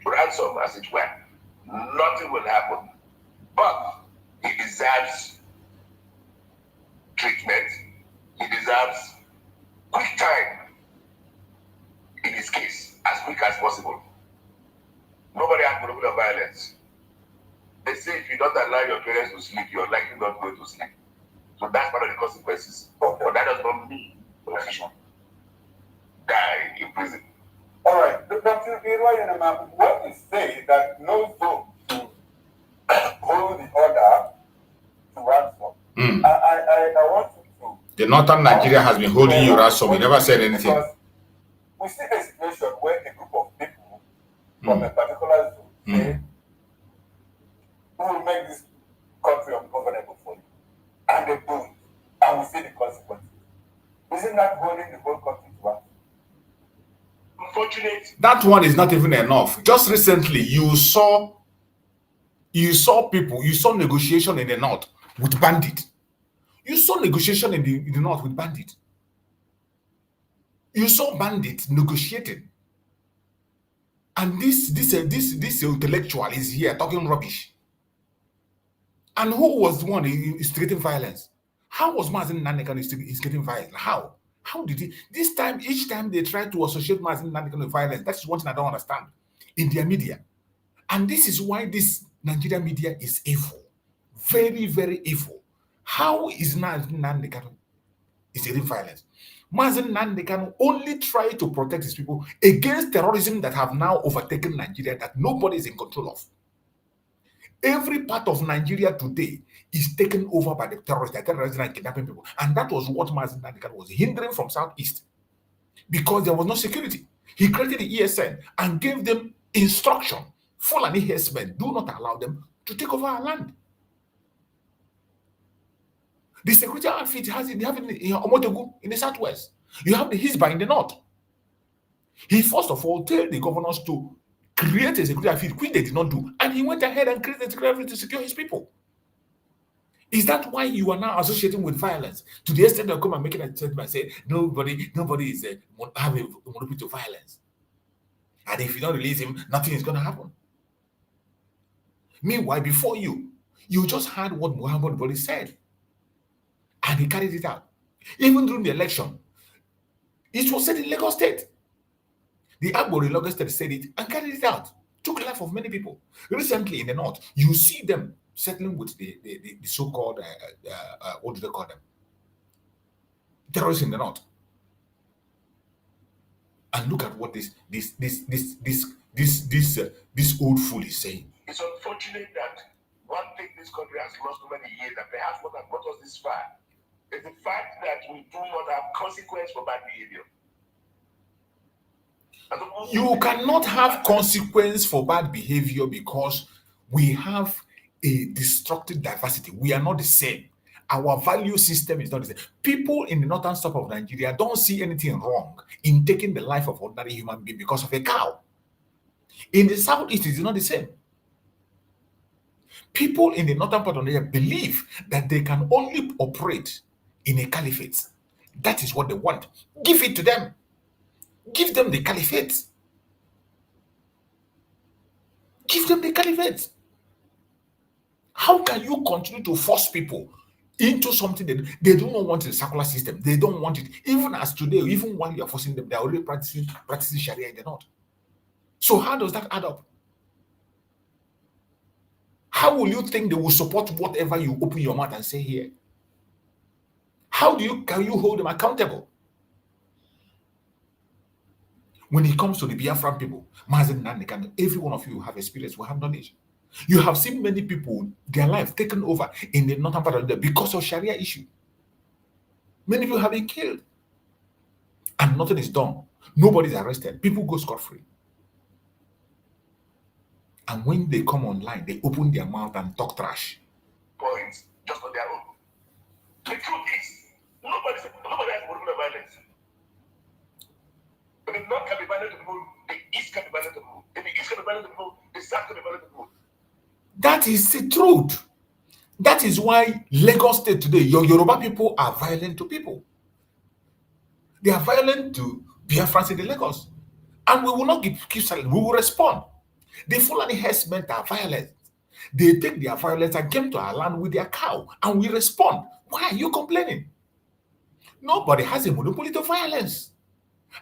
ransom, as it were. Nothing will happen. But he deserves treatment. He deserves quick time in his case, as quick as possible. Nobody has monopoly of violence. They say if you don't allow your parents to sleep, you're likely not going to sleep. So that's part of the consequences. But that does not mean you die in prison. All right, Dr. Iroyanama, when you say that no zone should hold the order to ransom, I want you to. The northern Nigeria has been holding you ransom. You never said anything. Because we see a situation where a group of people from a particular zone say, "We will make this country ungovernable for you," and they do it, and we see the consequences. Isn't that holding the whole country to ransom? Unfortunate. That one is not even enough. Just recently, you saw people, you saw negotiation in the north with bandit. You saw negotiation in the north with bandit. You saw bandits negotiating. And this intellectual is here talking rubbish. And who was the one instigating violence? How was Mazi Nnamdi Kanu instigating violence? How? How did he? This time, each time they try to associate Mazi Nnamdi Kanu with violence, that's one thing I don't understand in their media. And this is why this Nigerian media is evil. Very, very evil. How is Mazi Nnamdi Kanu instigating violence? Mazi Nnamdi Kanu only tried to protect his people against terrorism that have now overtaken Nigeria that nobody is in control of. Every part of Nigeria today is taken over by the terrorists. They're terrorizing and kidnapping people. And that was what Mazi Nnamdi Kanu was hindering from Southeast. Because there was no security. He created the ESN and gave them instruction. Fulani herdsmen, do not allow them to take over our land. The security outfit you have it in Omotogu in the southwest. You have the Hisba in the north. He first of all told the governors to create a security outfit, which they did not do, and he went ahead and created a security outfit to secure his people. Is that why you are now associating with violence? To the extent that come and making a statement and say nobody is having a monopoly to violence, and if you don't release him, nothing is going to happen. Meanwhile, before you just heard what Muhammad Boli said. And he carried it out. Even during the election, it was said in Lagos State. The Agbor in Lagos State said it and carried it out. Took the life of many people. Recently in the north, you see them settling with the so-called, what do they call them? Terrorists in the north. And look at what this old fool is saying. It's unfortunate that one thing this country has lost over many years, and perhaps what has brought us this far, is the fact that we do not have consequence for bad behavior. You cannot have consequence for bad behavior because we have a destructive diversity. We are not the same. Our value system is not the same. People in the northern side of Nigeria don't see anything wrong in taking the life of ordinary human being because of a cow. In the southeast, it is not the same. People in the northern part of Nigeria believe that they can only operate in a caliphate. That is what they want. Give it to them. Give them the caliphate. Give them the caliphate. How can you continue to force people into something that they do not want in the secular system? They don't want it. Even as today, even while you are forcing them, they are already practicing Sharia in the north. So how does that add up? How will you think they will support whatever you open your mouth and say here? How can you hold them accountable? When it comes to the Biafran people, Mazi Nnamdi Kanu, every one of you have experience, will have knowledge. You have seen many people, their life taken over in the northern part of the because of Sharia issue. Many people have been killed. And nothing is done. Nobody is arrested. People go scot-free. And when they come online, they open their mouth and talk trash. Points just on their own. The truth is, nobody has political violence. But the North can be violent to people, the East can be violent to people. If the East can be violent to people, the South can be violent to people. That is the truth. That is why Lagos State today, your Yoruba people are violent to people. They are violent to Biafrans in the Lagos. And we will not keep silent. We will respond. The Fulani herdsmen are violent. They take their violence and came to our land with their cow, and we respond. Why are you complaining? Nobody has a monopoly to violence.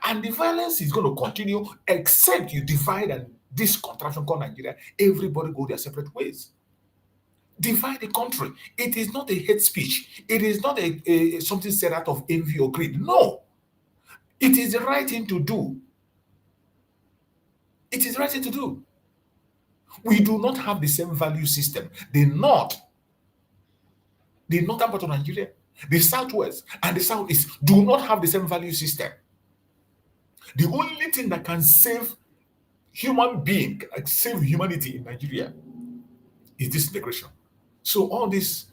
And the violence is going to continue except you divide and this contraption called Nigeria, everybody go their separate ways. divide the country. It is not a hate speech. It is not a something said out of envy or greed. No. It is the right thing to do. It is the right thing to do. We do not have the same value system. The northern part of Nigeria, the southwest, and the southeast do not have the same value system. The only thing that can save human being, save humanity in Nigeria, is this integration. So all this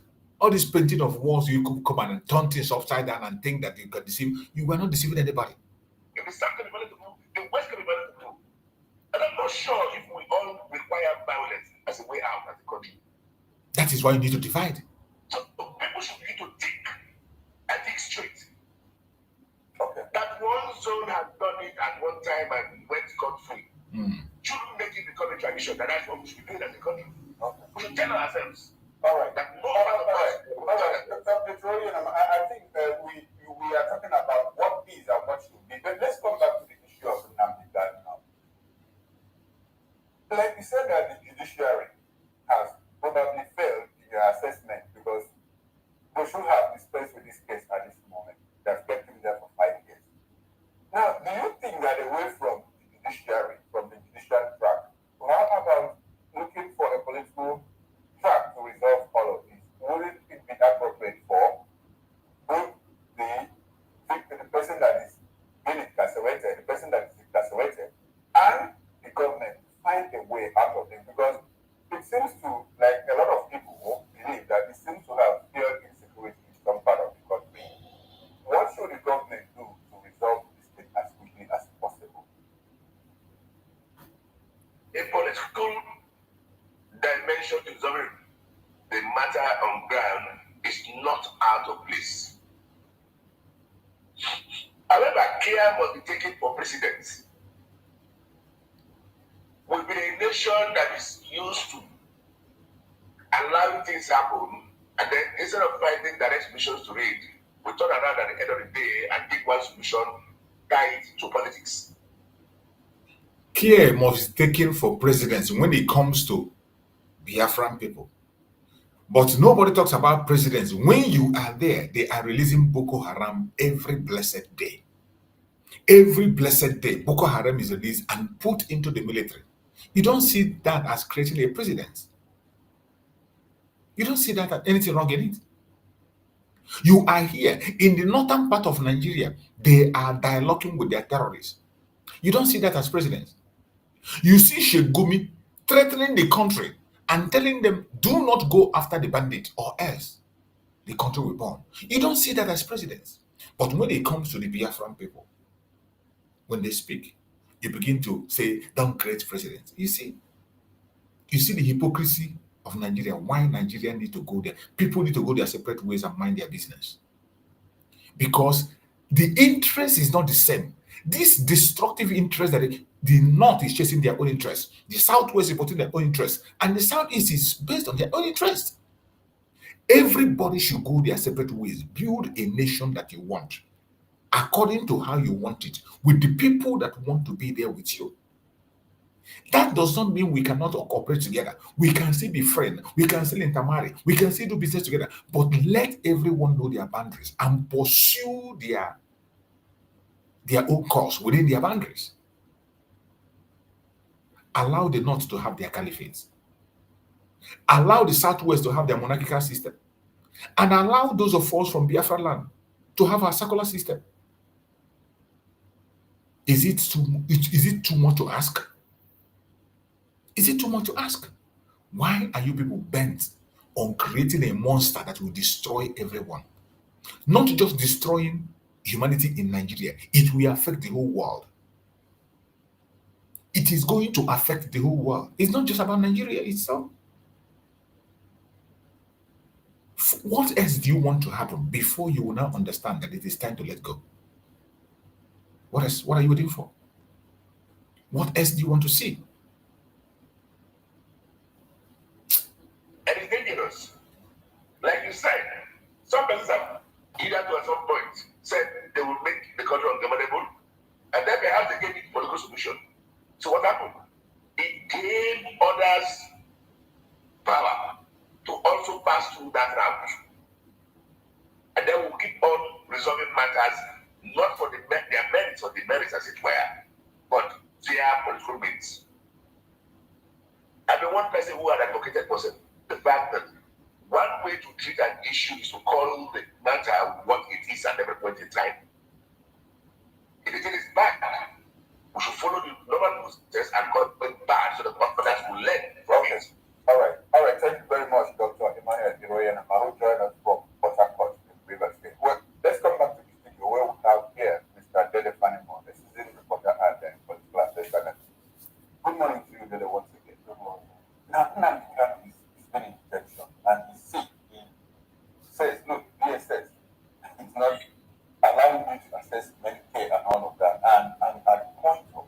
painting of walls, you could come and turn things upside down and think that you can deceive. You were not deceiving anybody. If the South can be willing to do, the West can be willing to do. And I'm not sure if we all require violence as a way out as a country. That is why you need to divide. So people should begin to think straight. Okay. That one zone has done it at one time and went scot-free. Shouldn't make it become a tradition that that's what we should be doing as a country. Okay. We should tell ourselves. All right. That no part of us. I think we are talking about what is and what should be. But let's come back to the issue of Nnamdi Kanu now. Like you said, that the judiciary has probably failed in your assessment because they should have dispensed with this case at this moment. They've kept him there for 5 years. Now, do you think that away from the judiciary, from the judicial track, how about looking for a political track to resolve all of this? Wouldn't it be appropriate for both the person that is being incarcerated, the person that is incarcerated, and the government to find a way out of it? Because it seems to, like a lot of people believe that it seems to have fear insecurity in some part of the country. What should the government do to resolve this thing as quickly as possible? A political dimension to resolving the matter on ground is not out of place. However, care must be taken for precedence. We've been a nation that is used to allowing things happen, and then instead of finding direct solutions to it, we turn around at the end of the day and take one solution, tie it to politics. Care must be taken for precedence when it comes to Biafran people. But nobody talks about precedence. When you are there, they are releasing Boko Haram every blessed day. Every blessed day, Boko Haram is released and put into the military. You don't see that as creating a precedent. You don't see that as anything wrong in it. You are here in the northern part of Nigeria. They are dialoguing with their terrorists. You don't see that as precedent. You see Sheikh Gumi threatening the country and telling them, do not go after the bandit or else the country will burn. You don't see that as precedent. But when it comes to the Biafran people, when they speak, you begin to say, don't create precedent. You see the hypocrisy of Nigeria, why Nigeria need to go there. People need to go their separate ways and mind their business. Because the interest is not the same. This destructive interest that the North is chasing their own interest, the Southwest is putting their own interest, and the Southeast is based on their own interest. Everybody should go their separate ways. Build a nation that you want, according to how you want it, with the people that want to be there with you. That does not mean we cannot cooperate together. We can still be friends. We can still intermarry. We can still do business together. But let everyone know their boundaries and pursue their own course within their boundaries. Allow the North to have their caliphates. Allow the Southwest to have their monarchical system. And allow those of us from Biafra land to have our secular system. Is it too much to ask? Is it too much to ask? Why are you people bent on creating a monster that will destroy everyone? Not just destroying humanity in Nigeria, it will affect the whole world. It is going to affect the whole world. It's not just about Nigeria itself. What else do you want to happen before you will now understand that it is time to let go? What else? What are you waiting for? What else do you want to see? And it's dangerous. Like you said, some persons have either to at some point said they will make the country ungovernable, and then perhaps they gave it political solution. So what happened? It gave others power to also pass through that route. And then we'll keep on resolving matters, not for their merits or demerits, as it were, but their political means. I mean, one person who had advocated was the fact that one way to treat an issue is to call the matter what it is at every point in time. If it is bad, we should follow the normal process and call it bad so the others will learn from it. All right. Thank you very much, Dr. Emmanuel Iroyen, who joined us from Port Harcourt in Rivers State. Well, let's come back to the studio where we have here Mr. Dele Fanimo, the citizen reporter at the Political Affairs. Good morning to you, Dele, once again. Good morning. Now, Nnamdi Kanu is very intentional, and he says, look, DSS is not allowing you to access Medicaid and all of that, and at the point of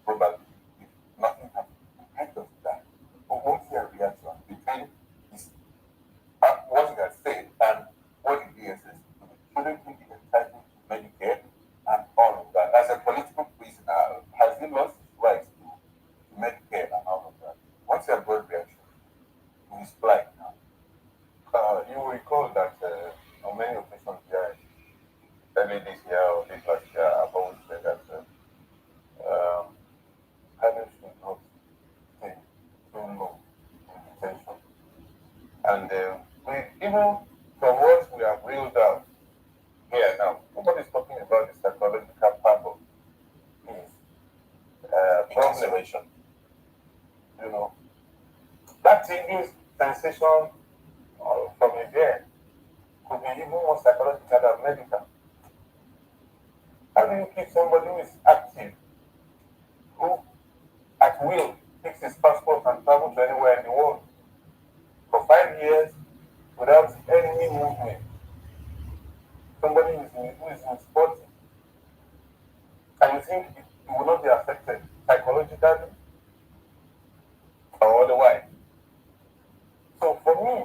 probably if nothing happens ahead of that, but what's your reaction between what he has said and what the DSS is doing? Shouldn't he be entitled to Medicare and all of that? As a political prisoner, has he lost his rights to Medicare and all of that? What's your broad reaction to his plight now? You will recall that on many occasions here, early this year or late last year, I've always said that Kanu should not stay so long in detention. And even from what we have reeled out here now, nobody's talking about the psychological part of his incarceration. You know, that tingling sensation from there could be even more psychological than medical. How do you keep somebody who is active, who at will takes his passport and travels to anywhere in the world for 5 years without any movement? Somebody who is in sports, and you think it will not be affected psychologically or otherwise? So for me,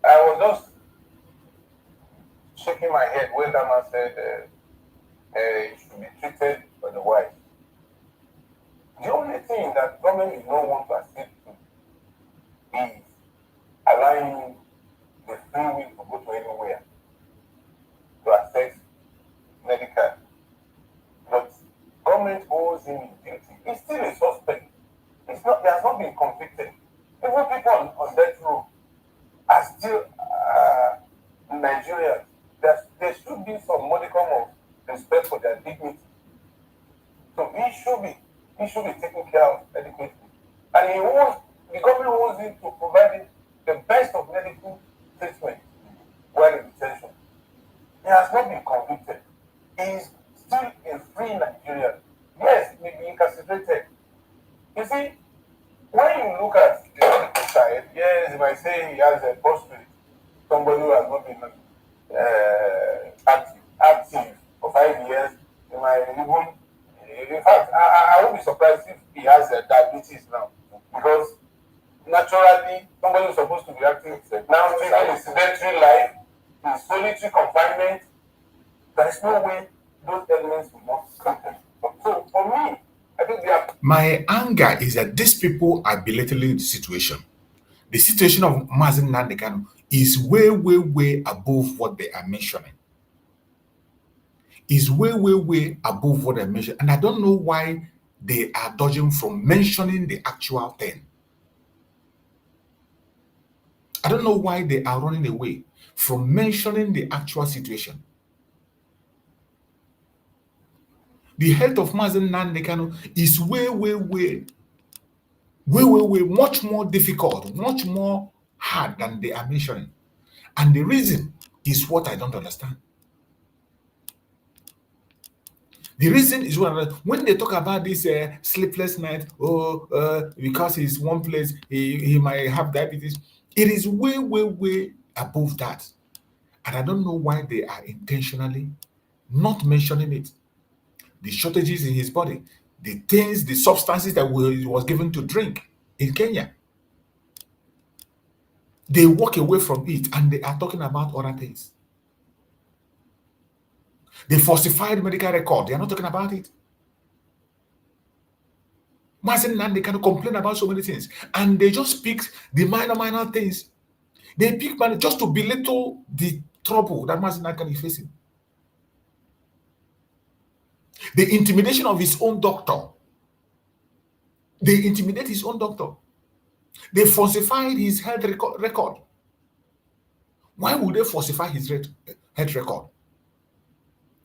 I was just shaking my head when that man said it should be treated otherwise. The only thing that government is not want to accede to is allowing the free will to go to anywhere to access medical. But government owes him duty. He's still a suspect. He has not been convicted. Even people on death row are still Nigerians. There should be some modicum of respect for their dignity. So he should be taken care of adequately. And the government wants him to provide the best of medical treatment while in detention. He has not been convicted. He is still a free Nigerian. Yes, he may be incarcerated. You see, when you look at the medical side, yes, you might say he has a prostrate, somebody who has not been active for 5 years. You might even, in fact, I won't be surprised if he has diabetes now, because naturally, somebody who's supposed to be active now living a sedentary life, in solitary confinement, there is no way those elements will not happen. So for me, I think My anger is that these people are belittling the situation. The situation of Mazi Nnamdi Kanu is way, way, way above what they are mentioning. Is way, way, way above what they mentioned. And I don't know why they are dodging from mentioning the actual thing. I don't know why they are running away from mentioning the actual situation. The health of Mazi Nnamdi Kanu is way, way, way, way, way, way much more difficult, much more hard than they are mentioning. And the reason is what I don't understand. The reason is when they talk about this sleepless night, because he's one place, he might have diabetes. It is way, way, way above that. And I don't know why they are intentionally not mentioning it. The shortages in his body, the things, the substances that he was given to drink in Kenya. They walk away from it and they are talking about other things. The falsified medical record, they are not talking about it. Mazi Nnamdi Kanu complain about so many things, and they just pick the minor things. They pick money just to belittle the trouble that Mazi Nnamdi Kanu is facing. The intimidation of his own doctor. They intimidate his own doctor. They falsified his health record. Why would they falsify his health record?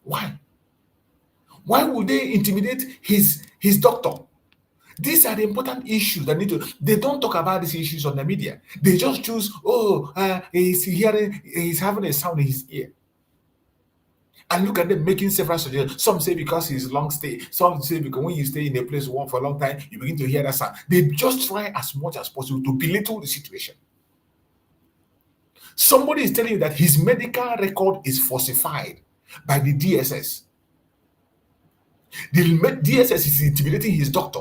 Why? Why would they intimidate his doctor? These are the important issues that need to. They don't talk about these issues on the media. They just choose. He's having a sound in his ear. And look at them making several suggestions. Some say because he's long stay. Some say because when you stay in a place for a long time, you begin to hear that sound. They just try as much as possible to belittle the situation. Somebody is telling you that his medical record is falsified by the DSS. The DSS is intimidating his doctor.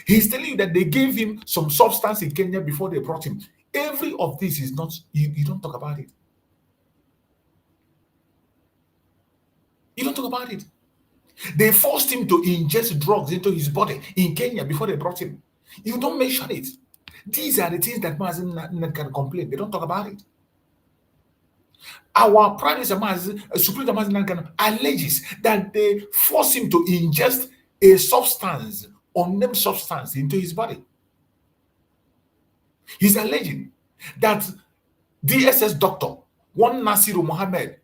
He's telling you that they gave him some substance in Kenya before they brought him. Every of this is not, you don't talk about it. You don't talk about it. They forced him to ingest drugs into his body in Kenya before they brought him. You don't mention it. These are the things that Mazi Nnamdi can complain. They don't talk about it. Our Prime Minister Supreme Mazi Nnamdi Kanu alleges that they force him to ingest a substance, unnamed substance, into his body. He's alleging that DSS doctor, one Nasiru Mohammed,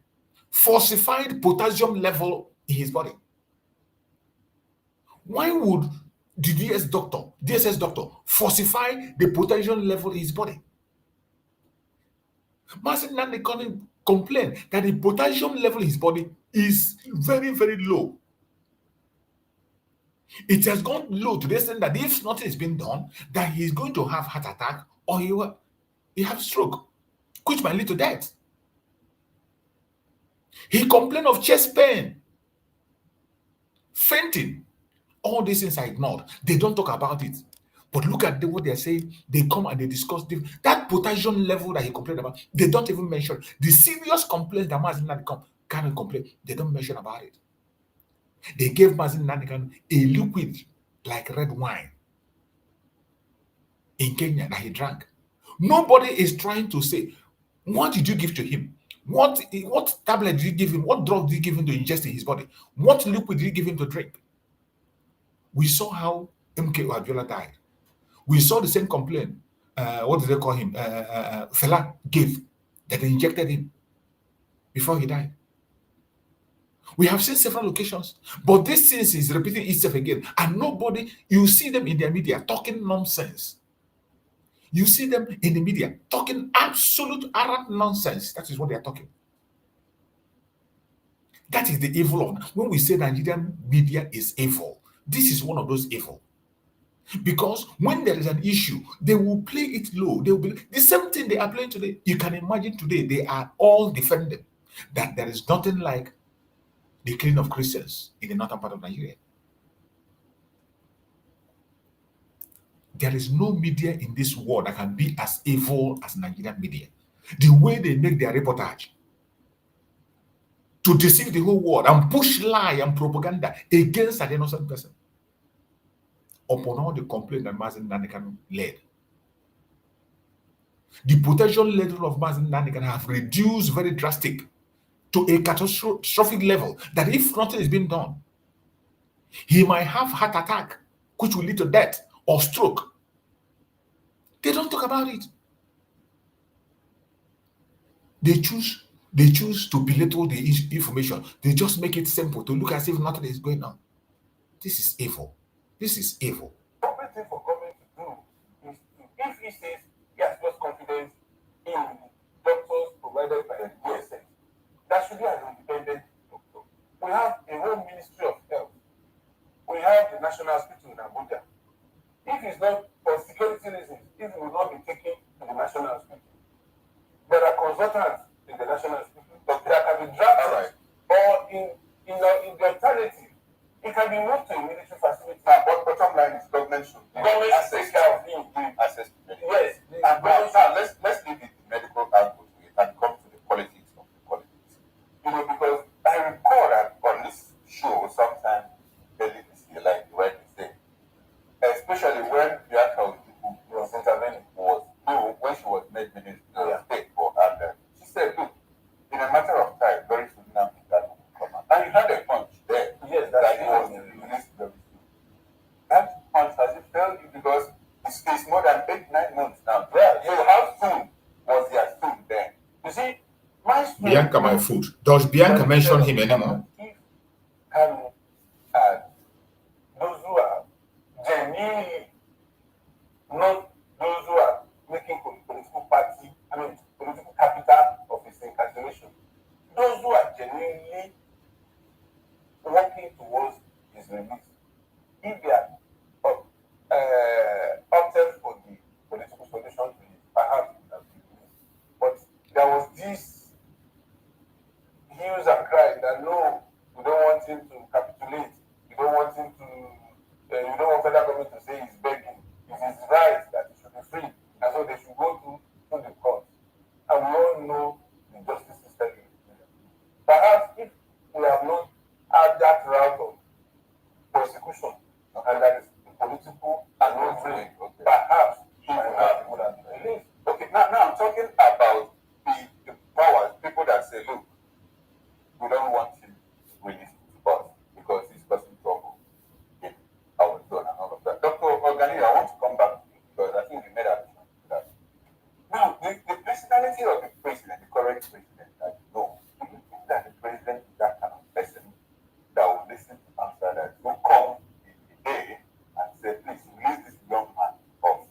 falsified potassium level in his body. Why would the DSS doctor falsify the potassium level in his body? Mazi Nnamdi Kanu complained that the potassium level in his body is very, very low. It has gone low to the extent that if nothing is being done, that he's going to have heart attack or he have stroke, which might lead to death. He complained of chest pain, fainting. All these things are ignored. They don't talk about it. But look at what they're saying. They come and they discuss that potassium level that he complained about. They don't even mention the serious complaints that Mazi Nnamdi Kanu complain. They don't mention about it. They gave Mazi Nnamdi Kanu a liquid like red wine in Kenya that he drank. Nobody is trying to say, what did you give to him? What tablet did you give him? What drug did you give him to ingest in his body? What liquid did you give him to drink? We saw how MK Abiola died. We saw the same complaint. What did they call him? Fela gave, that they injected him before he died. We have seen several locations, but this thing is repeating itself again. And nobody, you see them in their media talking nonsense. You see them in the media talking absolute arrant nonsense. That is what they are talking. That is the evil of, when we say Nigerian media is evil, this is one of those evil. Because when there is an issue, they will play it low. They will be the same thing they are playing today. You can imagine today they are all defending that there is nothing like the killing of Christians in the northern part of Nigeria. There is no media in this world that can be as evil as Nigerian media. The way they make their reportage to deceive the whole world and push lie and propaganda against an innocent person, upon all the complaints that Mazi Nnamdi Kanu led. The potential level of Mazi Nnamdi Kanu have reduced very drastic to a catastrophic level that if nothing is being done, he might have heart attack, which will lead to death or stroke. They don't talk about it. They choose to belittle the information. They just make it simple to look as if nothing is going on. This is evil. This is evil. The only thing for government to do is to, if he says he has lost confidence in doctors provided by the DSS, that should be an independent doctor. We have a whole Ministry of Health. We have the National Hospital in Abuja. If it's not for security reasons, it will not be taken to the National Hospital. There are consultants in the National Hospital, but there can be drafted, or in the alternative, it can be moved to a military facility. But bottom line is government should access to medical. Yes. And now let's leave the medical angle and come to the politics of the politics. Because I recall that on this show sometime early this year, like the way you say, Bianca my food. Does Bianca mention him anymore? If Kanu and those who are genuinely not those who are making political party, political capital of his incarceration, those who are genuinely working towards his release, if they are opted for the political solution to it, perhaps it would have been released. But there was this hues and cries that no, we don't want him to capitulate, we don't want him to, you don't want federal government to say he's begging. It is right that he should be free, and so they should go to the court. And we all know the justice system in Nigeria. Perhaps if we have not had that route of prosecution, and that is political and not free, perhaps he would have been released. Okay, now I'm talking about the powers, people that say, look, we don't want him released to us because he's causing trouble in our zone and all of that. Dr. Organi, I want to come back to you because I think you made a point to that. Now, the personality of the president, the current president, that you know, do you think that the president is that kind of person that will listen to answer that will come in the day and say, please release this young man off?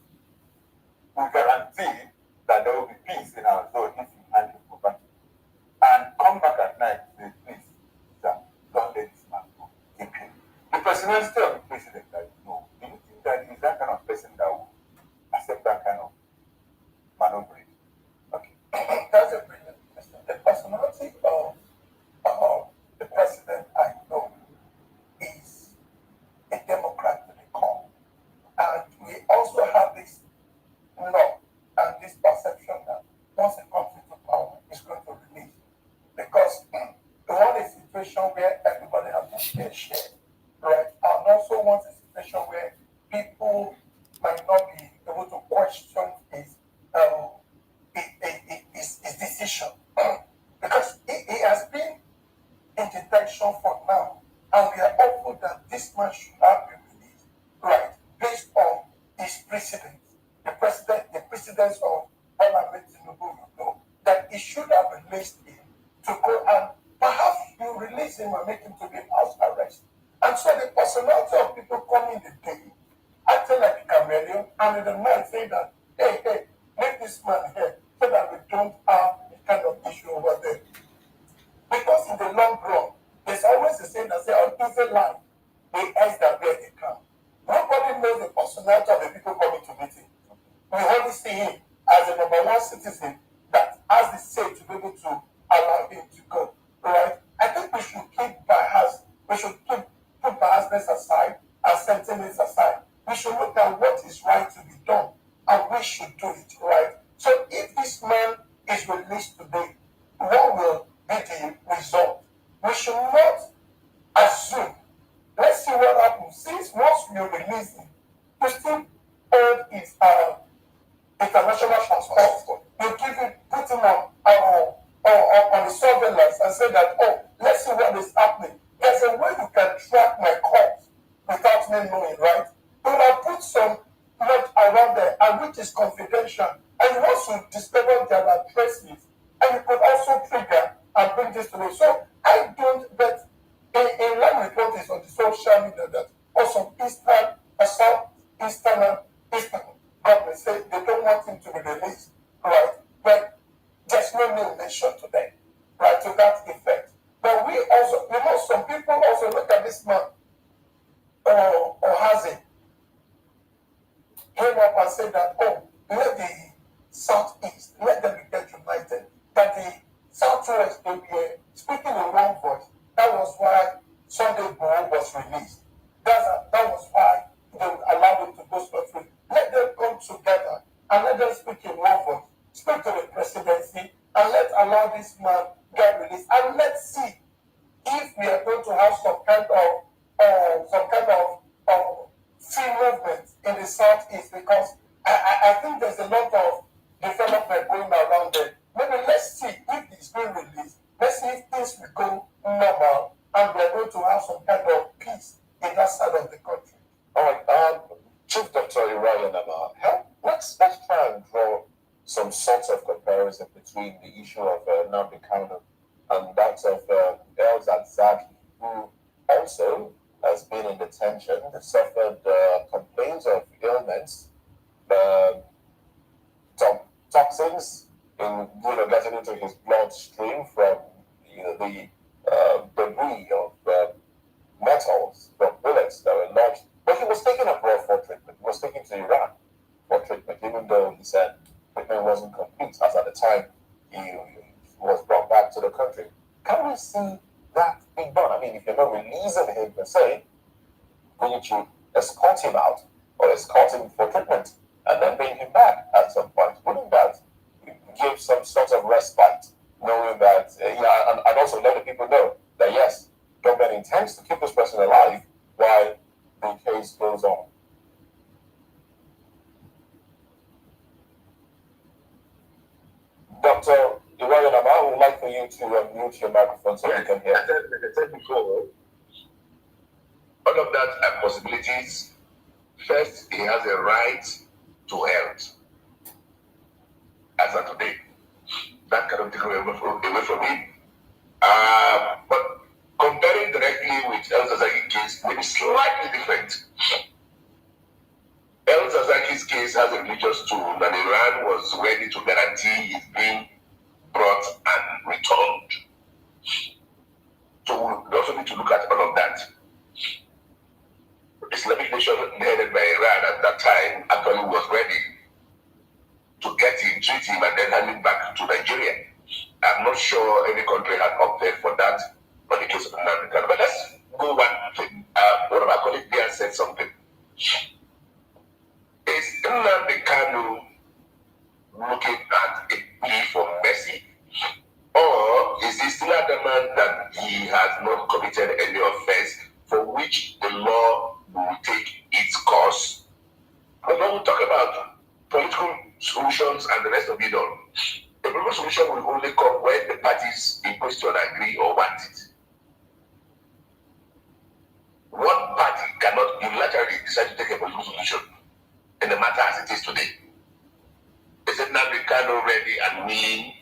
We guarantee that there will be peace in our zone if you hand him over. And come back at night and say, please, sir, don't let this man go. Keep him. The personality of the president that you know, do you think that he's that kind of person that will accept that kind of maneuvering? Okay. That's a brilliant question. The personality of the president I know is a Democrat to the core. And we also have this law and this perception that once it comes into power, it's going to release. Because we want a situation where everybody has a fair share, right? And also want a situation where people might not be able to question his decision. Because he has been in detention for now, and we are hopeful that this man should have been released, right? Based on his precedents, the precedents of Bola Tinubu, you know, that he should have released him to go and perhaps you release him and make him to be in house arrest. And so the personality of people come in the day, acting like a chameleon, and in the night say that, hey, make this man here so that we don't have this kind of issue over there. Because in the long run, there's always a saying that say, on easy life, they ask that where they come. Nobody knows the personality of the people coming to meeting. We only see him as a number one citizen that has the say to be able to allow him to go. Right? I think we should keep bias. We should put biasness aside and sentiments aside. We should look at what is right to be done, and we should do it right. So if this man is released today, what will be the result? We should not assume. Let's see what happens. Since once we release him, you still hold his international passport. You give him, put him on the surveillance and say that, oh, let's see what is happening. There's a way you can track my calls without me knowing, right? You will put some note around there, and which is confidential, and you also discover their addresses, and you could also trigger and bring this to me. So I don't, but in line with what is on the social media, that also Eastern government say they don't want him to be released, right? But there's no name mentioned today, right, to that effect. But we also, you know, some people also look at this man, or has it, came up and said that, oh, let the Southeast, let them get united. That the Southwest, they were speaking in one voice. That was why Sunday Igboho was released. That was why they allowed him to go scot-free. Let them come together and let them speak in one voice. Speak to the presidency and let's allow this man get released. And let's see if we are going to have some kind of free movement in the Southeast, because I think there's a lot of development going around there. Maybe let's see if it's being released. Let's see if things will go normal and we're going to have some kind of peace in that side of the country. All right, Chief Dr. Uriah Nama, let's try and draw some sorts of comparison between the issue of Nnamdi Kanu and that of Zaki, who also has been in detention, suffered complaints of ailments, toxins in getting into his bloodstream from the debris of metals, from bullets that were lodged. But he was taken abroad for treatment. He was taken to Iran for treatment, even though he said treatment wasn't complete, as at the time he was brought back to the country. Can we see that being done? I mean, if you're not releasing him per se, wouldn't you escort him out or escort him for treatment and then bring him back at some point? Wouldn't that give some sort of respite, knowing that, and also let the people know that, yes, government intends to keep this person alive while the case goes on? Dr. Nnamdi, I would like for you to mute your microphone so we can hear. Like I said before, all of that are possibilities. First, he has a right to health. As of today, that cannot take away from him. But comparing directly with El Zazaki's case, maybe slightly different. El Zazaki's case has a religious tone, and Iran was ready to guarantee his being brought and returned. So we also need to look at all of that. The Islamic nation headed by Iran at that time actually was ready to get him, treat him, and then hand him back to Nigeria. I'm not sure any country had opted for that on the case of Nnamdi Kanu. But let's go one thing. One of our colleagues there said something. Is Nnamdi Kanu looking at a plea for mercy? Or is he still adamant that he has not committed any offense for which the law will take its course? But when we talk about political solutions and the rest of it all, the political solution will only come when the parties in question agree or want it. One party cannot unilaterally decide to take a political solution in the matter as it is today. Is it Nnamdi Kanu ready and willing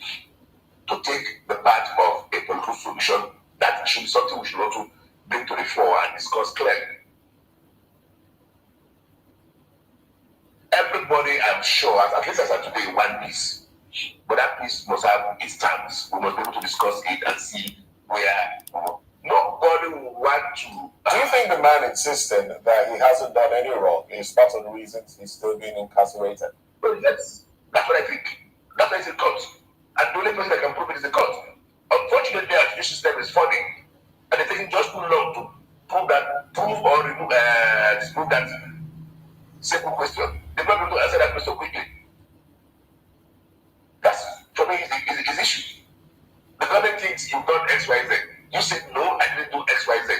to take the part of a political solution? That should be something we should also bring to the fore and discuss clearly. Everybody, I'm sure, at least as of today, one piece. But that piece must have its terms. We must be able to discuss it and see where nobody will want to. Do you think the man insisting that he hasn't done any wrong is part of the reasons he's still being incarcerated? Well, that's what I think. That's what I think court. And the only person that can prove it is the court. Unfortunately, our judicial system is funny. And it's taking just too long to prove or remove, disprove that simple question. They're not able to answer that question quickly. That's, for me, is issue. The government thinks you've done X, Y, Z. You said no, I didn't do X, Y, Z.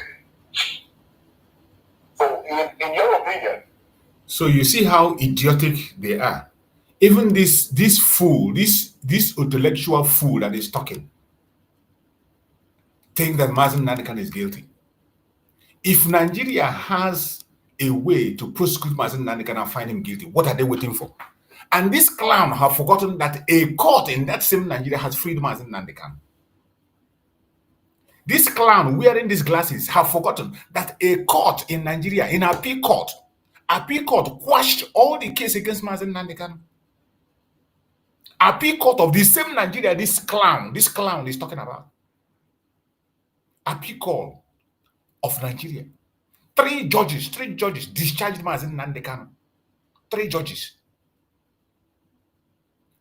So, in your opinion. So you see how idiotic they are. Even this fool, this intellectual fool that is talking, think that Mazi Nnamdi Kanu is guilty. If Nigeria has a way to prosecute Mazi Nnamdi Kanu and find him guilty, what are they waiting for? And this clown have forgotten that a court in that same Nigeria has freed Mazi Nnamdi Kanu. This clown wearing these glasses have forgotten that a court in Nigeria, in appeal court quashed all the case against Mazi Nnamdi Kanu. Appeal court of the same Nigeria this clown is talking about. Appeal court of Nigeria. Three judges discharged Mazi Nnamdi Kanu. 3 judges.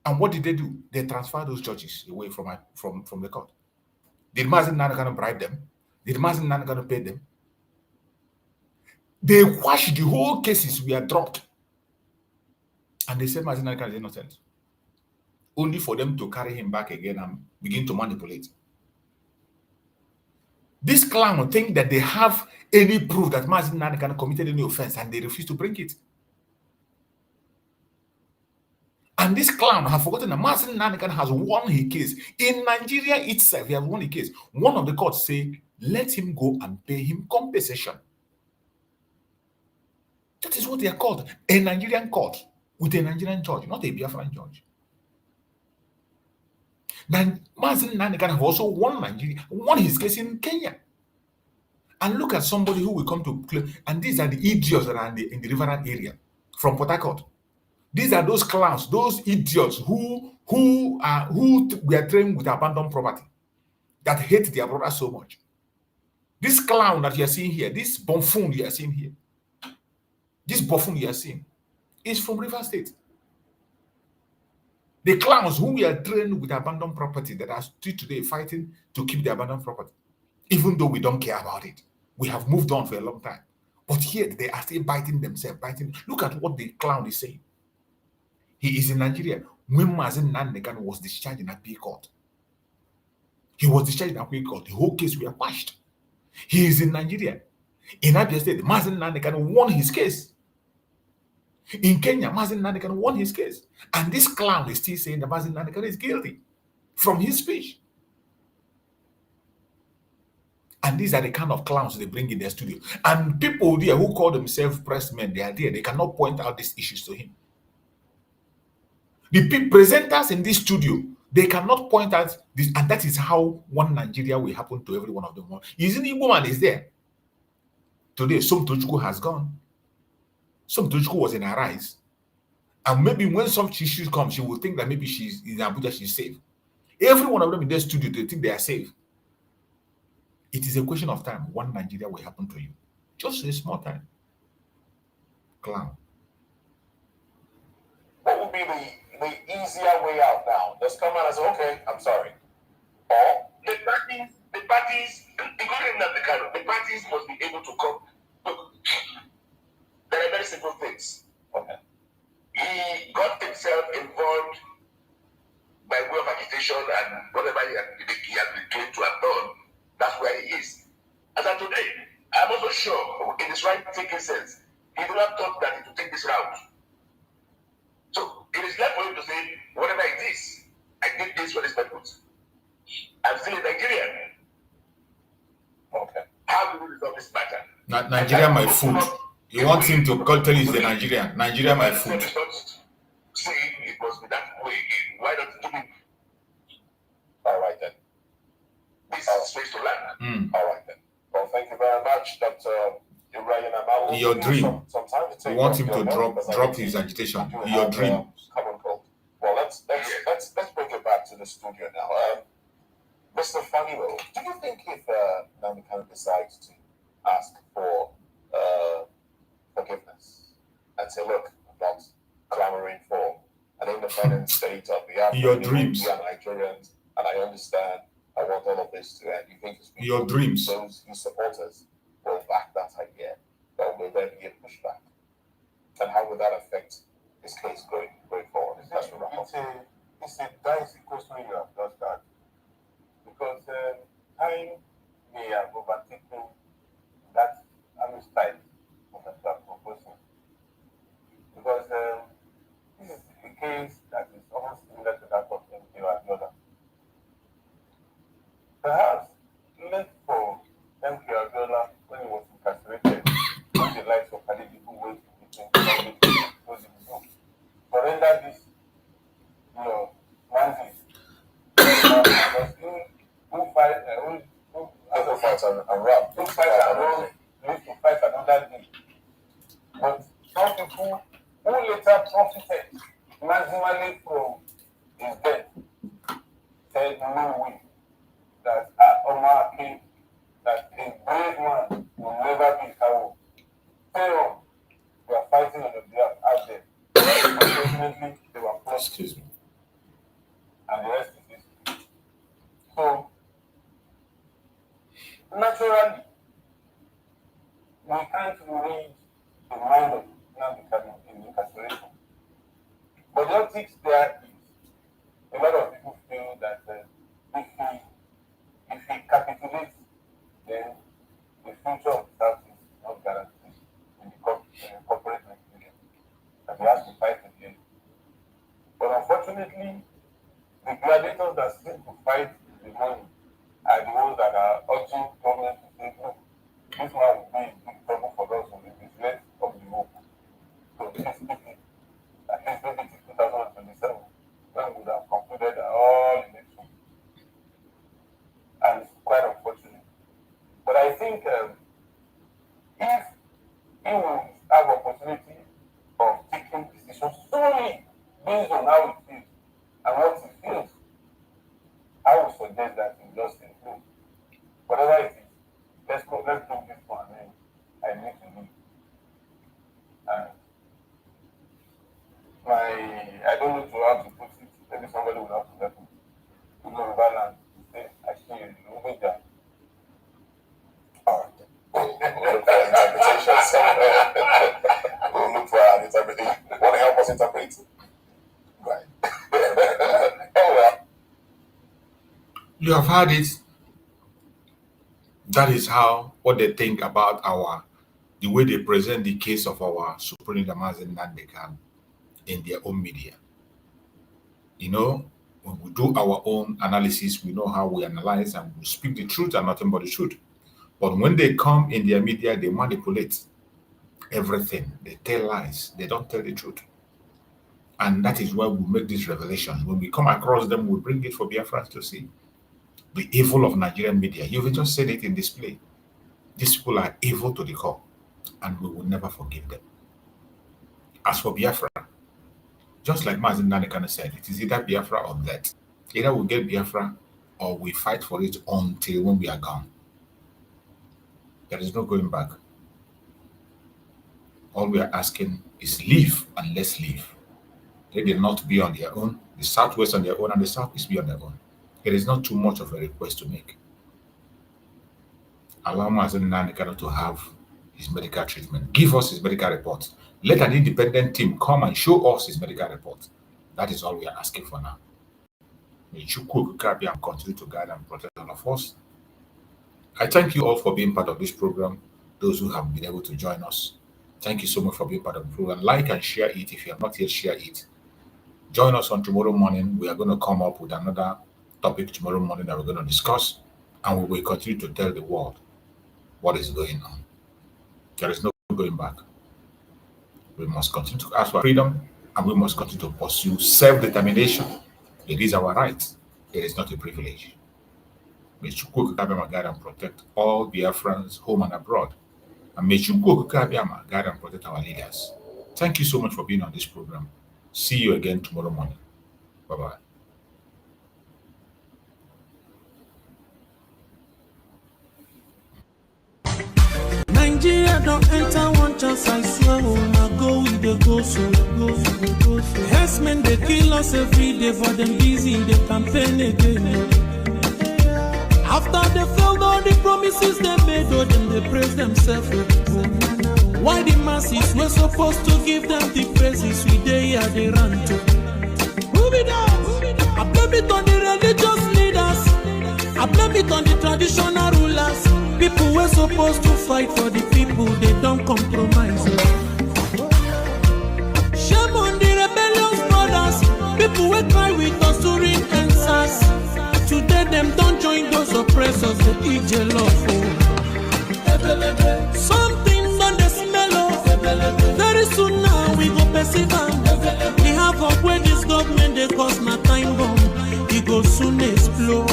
And what did they do? They transferred those judges away from the court. Did Mazi Nnamdi Kanu bribe them? Did Mazi Nnamdi Kanu pay them? They quashed the whole cases were dropped. And they said Mazi Nnamdi Kanu is innocent. Only for them to carry him back again and begin to manipulate. This clown think that they have any proof that Mazi Nnamdi Kanu committed any offense and they refuse to bring it. And this clown have forgotten that Mazi Nnamdi Kanu has won his case. In Nigeria itself, he has won a case. One of the courts say, let him go and pay him compensation. That is what they are called. A Nigerian court with a Nigerian judge, not a Biafran judge. Then Mazi Nnamdi Kanu have also won his case in Kenya. And look at somebody who will come to claim, and these are the idiots that are in the riverine area from Port Harcourt. These are those clowns, those idiots who were trained with abandoned property, that hate their brother so much. This clown that you are seeing here, this buffoon you are seeing here, this buffoon you are seeing, is from River State. The clowns who were trained with abandoned property that are still today fighting to keep the abandoned property, even though we don't care about it. We have moved on for a long time. But yet they are still biting themselves, biting. Look at what the clown is saying. He is in Nigeria. When Mazi Nnamdi Kanu was discharged in appeal court, he was discharged in appeal court. The whole case were quashed. He is in Nigeria. In Abia State, Mazi Nnamdi Kanu won his case. In Kenya, Mazi Nnamdi Kanu won his case. And this clown is still saying that Mazi Nnamdi Kanu is guilty from his speech. And these are the kind of clowns they bring in their studio. And people there who call themselves press men, they are there. They cannot point out these issues to him. The presenters in this studio, they cannot point out this. And that is how one Nigeria will happen to every one of them. Isn't the woman is there? Today, Som Tochukwu has gone. Som Tochukwu was in her rise. And maybe when some issues come, she will think that maybe she's in Abuja, she's safe. Every one of them in their studio, they think they are safe. It is a question of time. One Nigeria will happen to you. Just a small time. Clown. What would be the easier way out now? Just come out and say, okay, I'm sorry. Or the parties, including Nnamdi Kanu, the parties must be able to come. Look, there are very simple things. Okay. He got himself involved by way of agitation and whatever he has been trained to have done. That's where he is. As of today, I'm also sure in his right thinking sense, he would have thought that he would take this route. So it is left for him to say, whatever it is, I did this for this purpose. I'm still in Nigeria. Okay. How do we resolve this matter? Nigeria, my food. You want him to tell you he's the Nigerian. Nigeria, my food. Saying it must be that way again. Why not do it? All right then. This is space to learn. All right then. Well, thank you very much, Dr. In your dream, you want him to drop his agitation. In your dream. Common cold. Well, let's bring it back to the studio now. Mr. Fanilo, do you think if Nnamdi Kanu decides to ask for forgiveness and say, look, I'm not clamoring for an independent state of Biafra, in your dreams, we are Nigerians, and I understand, I want all of this to end. You think it's your dreams, those his supporters will back that idea, or will there be a pushback? And how will that affect his case going forward? It's a dicey question you have just asked, because time may have overtaken that style of that proposal. Because this is a case that is almost similar to that of MKO and the other. Perhaps left for MK Abiola when he was incarcerated, when the likes of Khalid who wait was in the room. But render this, Mazi, because who fight and run, who fight and run, live to fight another day. But some people who later profited maximally from his death said no way. That Omar came, that a brave man will never be coward. Pharaoh, we are fighting on the behalf out there. Unfortunately, they were lost. Excuse me. And the rest is history. So, naturally, we can't read the mind of Nnamdi Kanu in incarceration. But the optics there is, a lot of people feel that if he capitulates, then the future of the South is not guaranteed in the corporate Nigeria. And he has to fight again. But unfortunately, the gladiators that seem to fight the money are the ones that are urging government to say, look, this man will be in big trouble for us with the threat of the hope. So this is at least maybe 2027, when we would have concluded all elections. if he will have opportunity of taking decisions solely based on how it feels and what he feels, I would suggest that he just improve. Whatever it is, let's do this one, and then I need to leave. I don't know how to put it. Maybe somebody will have to help me. You know, balance. Say, actually, you know, that. All right. We'll look for interpretation. We'll look for an interpretation. Want to help us interpret? Right. Anyway. You have heard it. That is what they think about the way they present the case of our Supreme Leader Mazi Nnamdi Kanu in their own media. You know, when we do our own analysis, we know how we analyze and we speak the truth and nothing but the truth. But when they come in their media, they manipulate everything. They tell lies. They don't tell the truth. And that is why we make these revelations. When we come across them, we bring it for Biafrans to see. The evil of Nigerian media. You've just said it in display. These people are evil to the core, and we will never forgive them. As for Biafra, just like Mazi Nnamdi Kanu said, it is either Biafra or that. Either we get Biafra or we fight for it until when we are gone. There is no going back. All we are asking is leave and let's leave. They did not be on their own, the Southwest on their own, and the Southeast be on their own. It is not too much of a request to make. Allow Mazi Nnamdi Kanu to have his medical treatment. Give us his medical report. Let an independent team come and show us his medical report. That is all we are asking for now. May Chukwu and continue to guide and protect all of us. I thank you all for being part of this program. Those who have been able to join us, thank you so much for being part of the program. Like and share it. If you have not yet shared it, join us on tomorrow morning. We are going to come up with another topic tomorrow morning that we're going to discuss, and we will continue to tell the world what is going on. There is no going back. We must continue to ask for freedom, and we must continue to pursue self-determination. It is our right. It is not a privilege. May Chukwu guide and protect all Biafrans, home and abroad. And may Chukwu guide and protect our leaders. Thank you so much for being on this program. See you again tomorrow morning. Bye-bye. Nigeria don't enter one chance, I swear, now go with the go so. Herdsmen, they kill us every day, for them busy, they campaign again. After they failed all the promises they made, oh, then they praise themselves. Why the masses were supposed to give them the praises we they run to? Who be that? I blame it on the religious leaders. I blame it on the traditional rulers. People were supposed to fight for the people, they don't compromise. Shame on the rebellious brothers. People will cry with us during answers. Today them don't join those oppressors, they eat your love. Something on the smell. Very soon now we go perceive. We have up where this government they cause my time bomb. It go soon explode.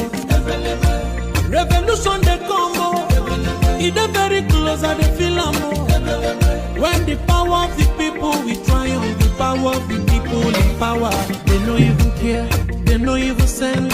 Revolution they come. It is very close and they feel when the power of the people we triumph, the power of the people in power. They no even care, they no even send.